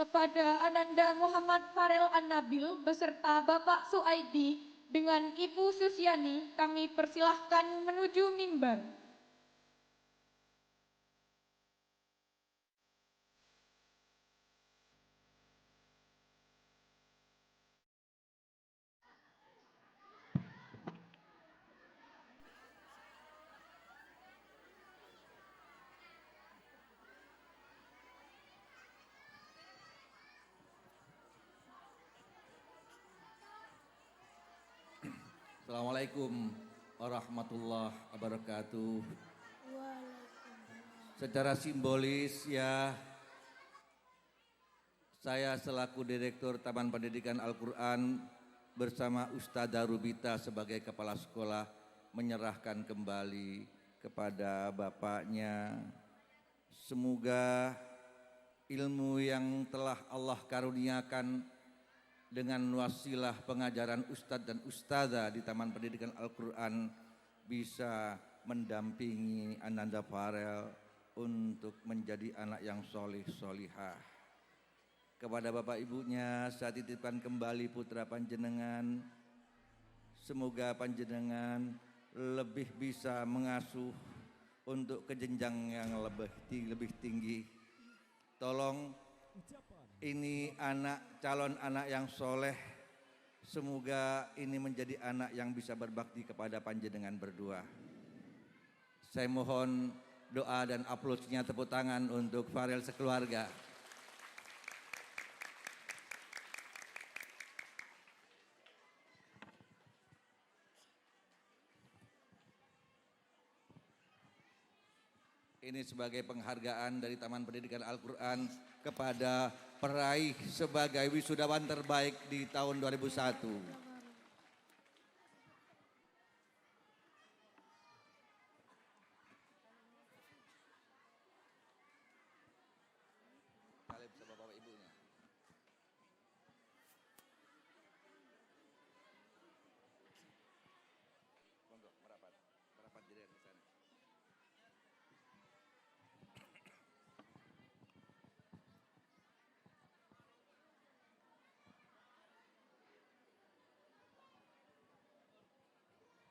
kepada Ananda Muhammad Farel An-Nabil beserta Bapak Suaidi dengan Ibu Susiani kami persilahkan menuju mimbar. Assalamualaikum warahmatullahi wabarakatuh. Secara simbolis ya, saya selaku Direktur Taman Pendidikan Al-Quran bersama Ustadzah Rubita sebagai Kepala Sekolah menyerahkan kembali kepada Bapaknya. Semoga ilmu yang telah Allah karuniakan dengan wasilah pengajaran Ustadz dan Ustadzah di Taman Pendidikan Al-Quran bisa mendampingi Ananda Farel untuk menjadi anak yang solih solihah. Kepada Bapak Ibunya saya titipkan kembali putra panjenengan. Semoga panjenengan lebih bisa mengasuh untuk ke jenjang yang lebih tinggi. Tolong ini calon anak yang soleh, semoga ini menjadi anak yang bisa berbakti kepada panjenengan berdua. Saya mohon doa dan aplausnya, tepuk tangan untuk Farel sekeluarga. Ini sebagai penghargaan dari Taman Pendidikan Al-Quran kepada peraih sebagai wisudawan terbaik di tahun 2001.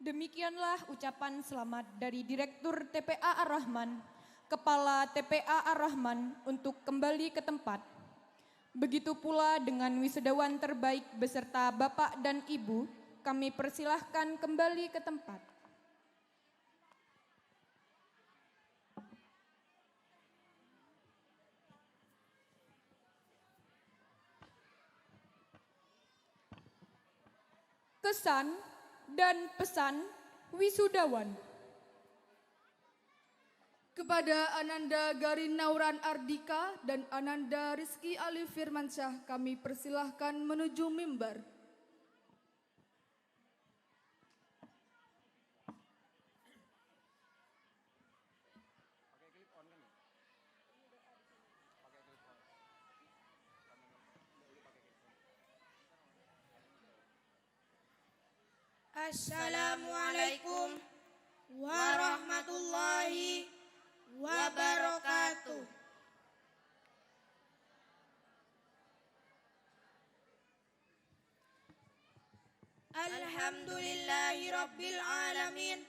Demikianlah ucapan selamat dari Direktur TPA Ar-Rahman, Kepala TPA Ar-Rahman untuk kembali ke tempat. Begitu pula dengan wisudawan terbaik beserta Bapak dan Ibu, kami persilahkan kembali ke tempat. Kesan dan pesan wisudawan. Kepada Ananda Garin Nauran Ardika dan Ananda Rizky Ali Firmansyah kami persilahkan menuju mimbar. Assalamualaikum warahmatullahi wabarakatuh. Alhamdulillahi rabbil alamin.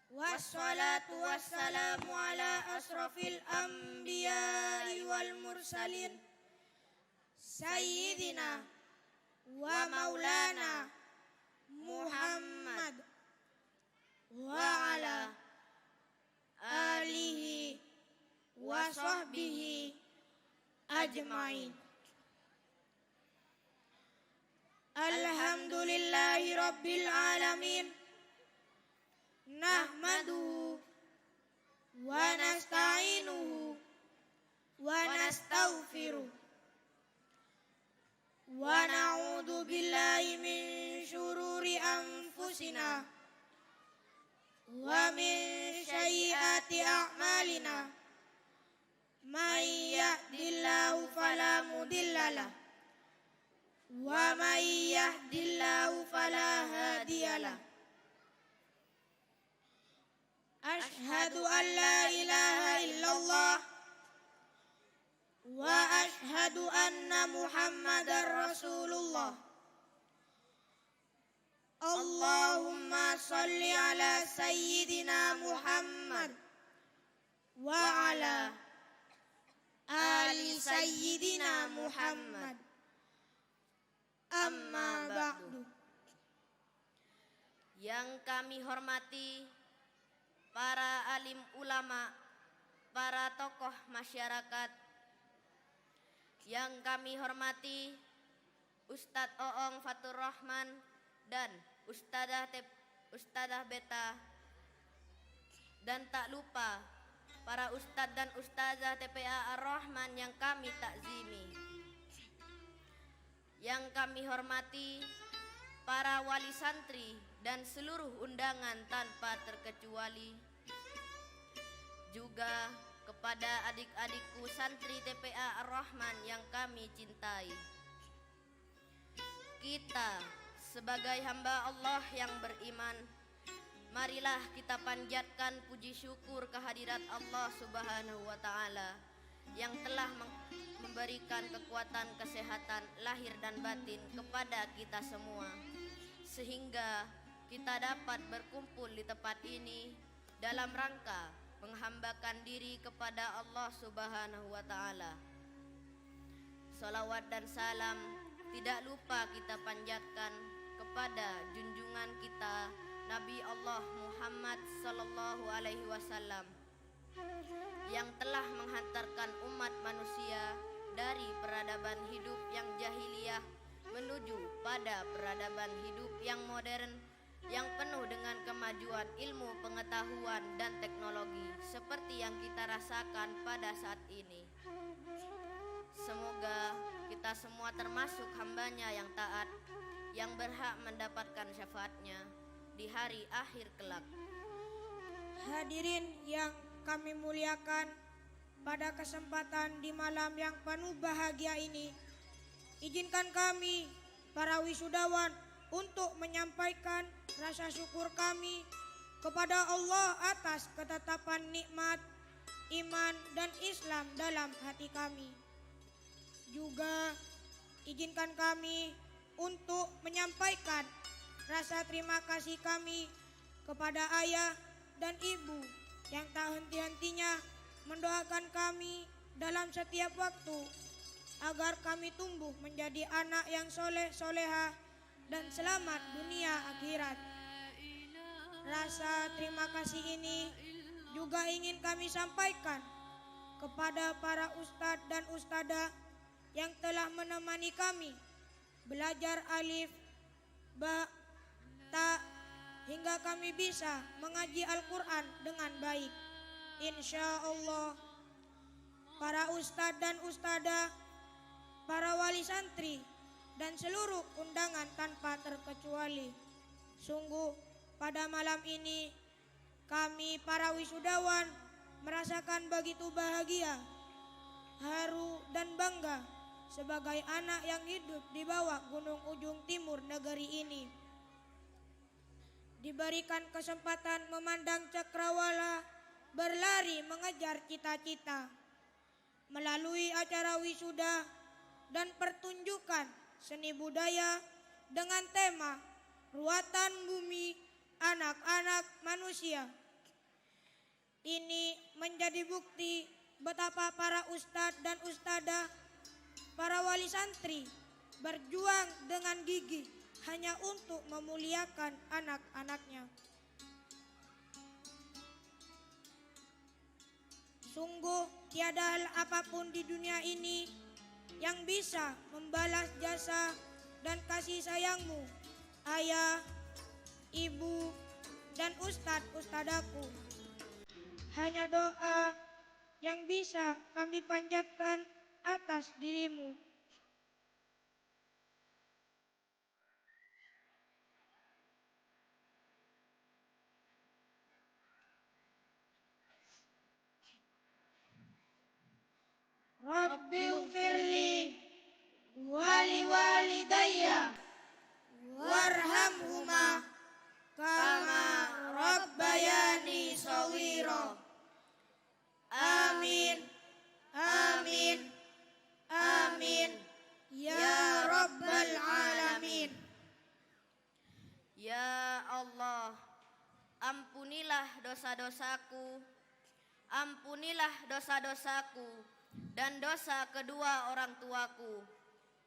Wassalatu wassalamu ala asrafil anbiya'i wal mursalin. Sayyidina wa maulana Muhammad wa ala alihi wa sahbihi ajmain. Alhamdulillahi rabbil alamin. Nahmaduhu wa nasta'inuhu wa nastaghfiruh. Wa na'udzu billahi min syururi anfusina wa min sayyiati a'malina. May yahdihillahu fala mudhillalah wa may yahdihillahu fala hadiyalah. Asyhadu an la ilaha illallah wa ashhadu anna Muhammadar Rasulullah. Allahumma salli ala Sayyidina Muhammad wa ala ali Sayyidina Muhammad. Amma ba'du. Yang kami hormati para alim ulama, para tokoh masyarakat, yang kami hormati Ustadz Oong Fatur Rahman dan Ustadzah Beta, dan tak lupa para ustadz dan ustazah TPA Ar-Rahman yang kami takzimi. Yang kami hormati para wali santri dan seluruh undangan tanpa terkecuali. Juga kepada adik-adikku santri TPA Ar-Rahman yang kami cintai. Kita sebagai hamba Allah yang beriman, marilah kita panjatkan puji syukur kehadirat Allah Subhanahu wa Ta'ala yang telah memberikan kekuatan kesehatan lahir dan batin kepada kita semua, sehingga kita dapat berkumpul di tempat ini dalam rangka menghambakan diri kepada Allah Subhanahu wa Ta'ala. Salawat dan salam tidak lupa kita panjatkan kepada junjungan kita Nabi Allah Muhammad sallallahu alaihi wasallam yang telah menghantarkan umat manusia dari peradaban hidup yang jahiliyah menuju pada peradaban hidup yang modern yang penuh dengan kemajuan ilmu pengetahuan dan teknologi seperti yang kita rasakan pada saat ini. Semoga kita semua termasuk hambanya yang taat, yang berhak mendapatkan syafaatnya di hari akhir kelak. Hadirin yang kami muliakan, pada kesempatan di malam yang penuh bahagia ini, izinkan kami para wisudawan untuk menyampaikan rasa syukur kami kepada Allah atas ketetapan nikmat iman dan Islam dalam hati kami. Juga izinkan kami untuk menyampaikan rasa terima kasih kami kepada ayah dan ibu yang tak henti-hentinya mendoakan kami dalam setiap waktu agar kami tumbuh menjadi anak yang soleh soleha dan selamat dunia akhirat. Rasa terima kasih ini juga ingin kami sampaikan kepada para ustadz dan ustadzah yang telah menemani kami belajar alif, ba, ta, hingga kami bisa mengaji Al-Quran dengan baik. Insya Allah, para ustadz dan ustadzah, para wali santri, dan seluruh undangan tanpa terkecuali. Sungguh pada malam ini kami para wisudawan merasakan begitu bahagia, haru dan bangga sebagai anak yang hidup di bawah gunung ujung timur negeri ini. Diberikan kesempatan memandang cakrawala berlari mengejar cita-cita. Melalui acara wisuda dan pertunjukan seni budaya dengan tema Ruatan Bumi Anak-anak Manusia. Ini menjadi bukti betapa para ustadz dan ustadzah, para wali santri berjuang dengan gigih hanya untuk memuliakan anak-anaknya. Sungguh tiada hal apapun di dunia ini yang bisa membalas jasa dan kasih sayangmu, ayah, ibu, dan ustadz-ustadaku. Hanya doa yang bisa kami panjatkan atas dirimu. Rabbighfirli wali walidayya warhamhuma kama rabbayani shaghira. Amin, amin, Ampunilah dosa-dosaku, ampunilah dosa-dosaku dan dosa kedua orang tuaku.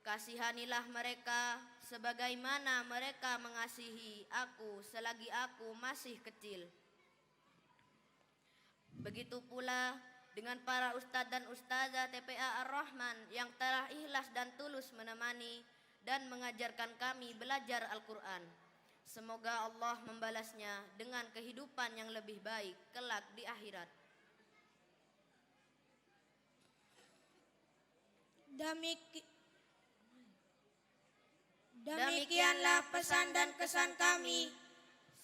Kasihanilah mereka sebagaimana mereka mengasihi aku selagi aku masih kecil. Begitu pula dengan para ustadz dan ustazah TPA Ar-Rahman yang telah ikhlas dan tulus menemani dan mengajarkan kami belajar Al-Quran. Semoga Allah membalasnya dengan kehidupan yang lebih baik kelak di akhirat. Demikianlah pesan dan kesan kami.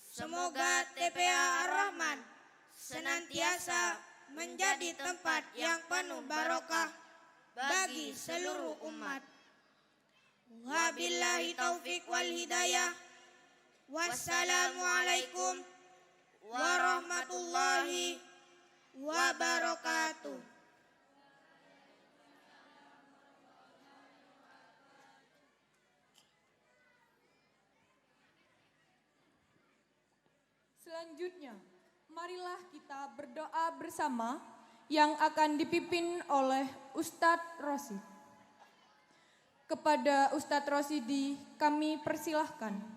Semoga TPA Ar-Rahman senantiasa menjadi tempat yang penuh barokah bagi seluruh umat. Wabillahi taufik wal hidayah. Wassalamualaikum warahmatullahi wabarakatuh. Selanjutnya, marilah kita berdoa bersama yang akan dipimpin oleh Ustadz Rosid. Kepada Ustadz Rosidi kami persilahkan.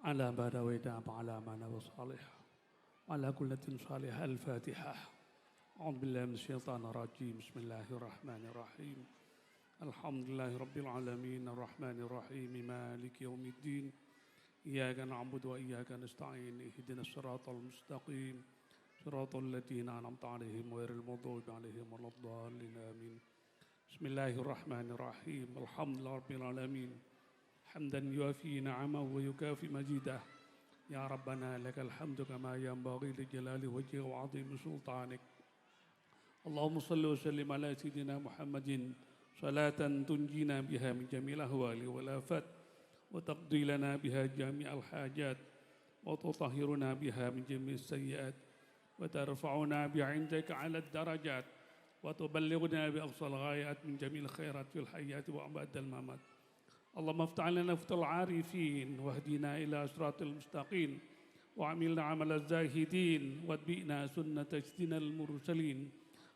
على ما روينا وعلى ما نوى صالح وعلى كل صالح. الفاتحة. أعوذ بالله من الشيطان الرجيم. بسم الله الرحمن الرحيم. الحمد لله رب العالمين الرحمن الرحيم مالك يوم الدين. إياك نعبد وإياك نستعين. اهدنا الصراط المستقيم صراط الذين أنعمت عليهم غير المغضوب عليهم ولا الضالين آمين. بسم الله الرحمن الرحيم. الحمد لله رب العالمين حمدا يوافي نعمه ويكافي مزيده. يا ربنا لك الحمد كما ينبغي لجلال وجهك وعظيم سلطانك. اللهم صل وسلم على سيدنا محمد صلاة تنجينا بها من جميع الأهوال والآفات وتقضي لنا بها جميع الحاجات وتطهرنا بها من جميع السيئات وترفعنا بها عندك على الدرجات وتبلغنا بأقصى الغايات من جميع الخيرات في الحياة وبعد الممات. اللهم افتح لنا فتح العارفين واهدنا إلى صراط المستقيم وعملنا عمل الزاهدين واتبئنا سنة سيدنا المرسلين.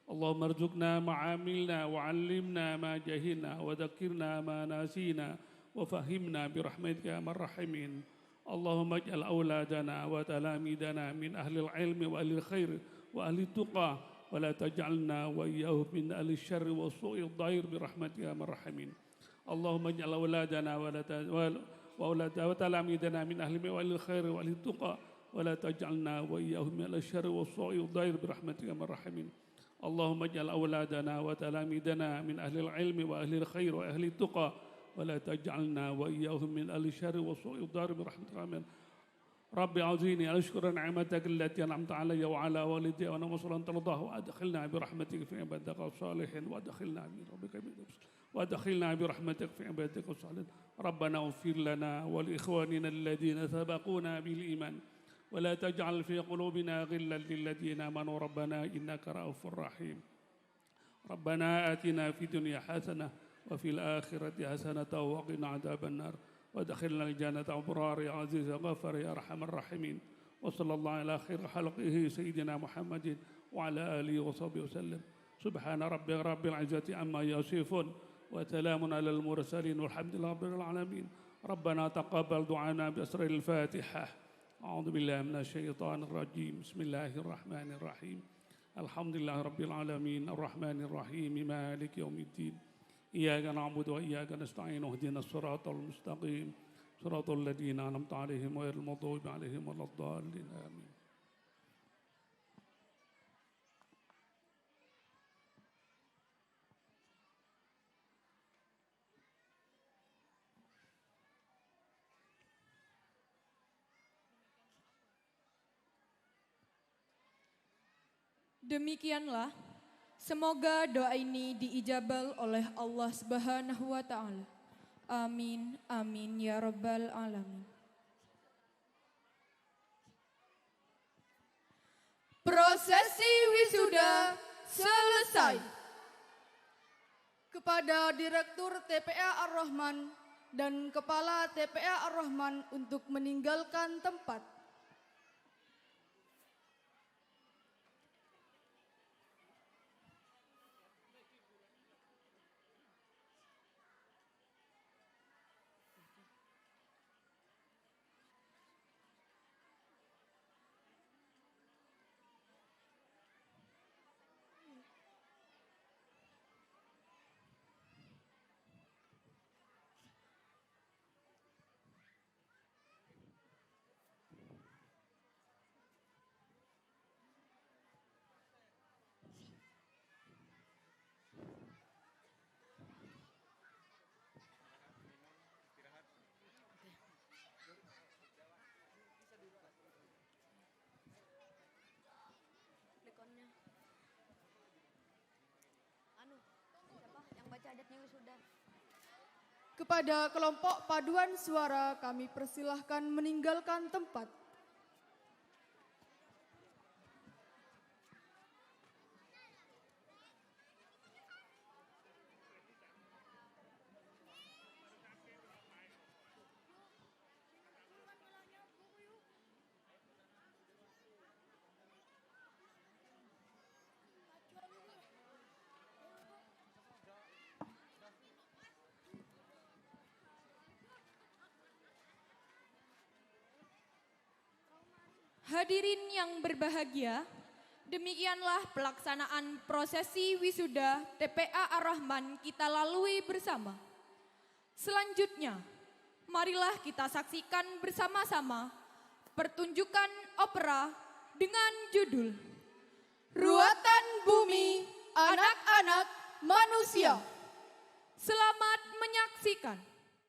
اللهم ارزقنا ما عملنا وعلمنا ما جهلنا وذكرنا ما ناسينا وفهمنا برحمتك يا ارحم الراحمين. اللهم اجعل أولادنا وتلاميذنا من أهل العلم وأهل الخير وأهل التقى ولا تجعلنا وإياهم من أهل الشر والسوء الضير برحمتك يا ارحم الراحمين. اللهم اجعل أولادنا وتلاميذنا من أهل وأهل الخير وأهل التقى ولا تجعلنا وإياهم من أهل الشر والسوء الضير برحمتك يا ارحم الراحمين. اللهم اجعل أولادنا وتلاميذنا من أهل العلم وأهل الخير وأهل التقى ولا تجعلنا وإياهم من أهل الشر والسوء الضار برحمتك آمين. ربي أعوذني أن أشكر نعمتك التي أنعمت علي وعلى والدي وأنا مصر أن ترضاه وأدخلنا برحمتك في عبادك الصالحين وأدخلنا برحمتك في عبادك الصالحين. ربنا اغفر لنا ولإخواننا الذين سبقونا بالإيمان ولا تجعل في قلوبنا غلا للذين آمنوا ربنا إنك رؤوف رحيم. ربنا آتنا في الدنيا حسنة وفي الآخرة حسنة وقنا عذاب النار وادخلنا الجنة أبرار يا عزيز يا غفار يا أرحم الراحمين. وصلى الله على خير خلقه سيدنا محمد وعلى آله وصحبه وسلم. سبحان رب العزة عما يصفون وسلام على المرسلين والحمد لله رب العالمين. ربنا تقبل دعانا بأسرار الفاتحة. أعوذ بالله من الشيطان الرجيم. بسم الله الرحمن الرحيم. الحمد لله رب العالمين الرحمن الرحيم مالك يوم الدين. إياك نعبد وإياك نستعين اهدنا الصراط المستقيم صراط الذين أنعمت عليهم غير المغضوب عليهم ولا الضالين آمين. Demikianlah, semoga doa ini diijabal oleh Allah Subhanahu wa Ta'ala. Amin, amin ya Rabbal Alamin. Prosesi wisuda selesai. Kepada Direktur TPA Ar-Rahman dan Kepala TPA Ar-Rahman untuk meninggalkan tempat. Yang baca adatnya wisuda. Kepada kelompok paduan suara kami persilahkan meninggalkan tempat. Hadirin yang berbahagia, demikianlah pelaksanaan prosesi wisuda TPA Ar-Rahman kita lalui bersama. Selanjutnya, marilah kita saksikan bersama-sama pertunjukan opera dengan judul Ruatan Bumi Anak-anak Manusia. Selamat menyaksikan.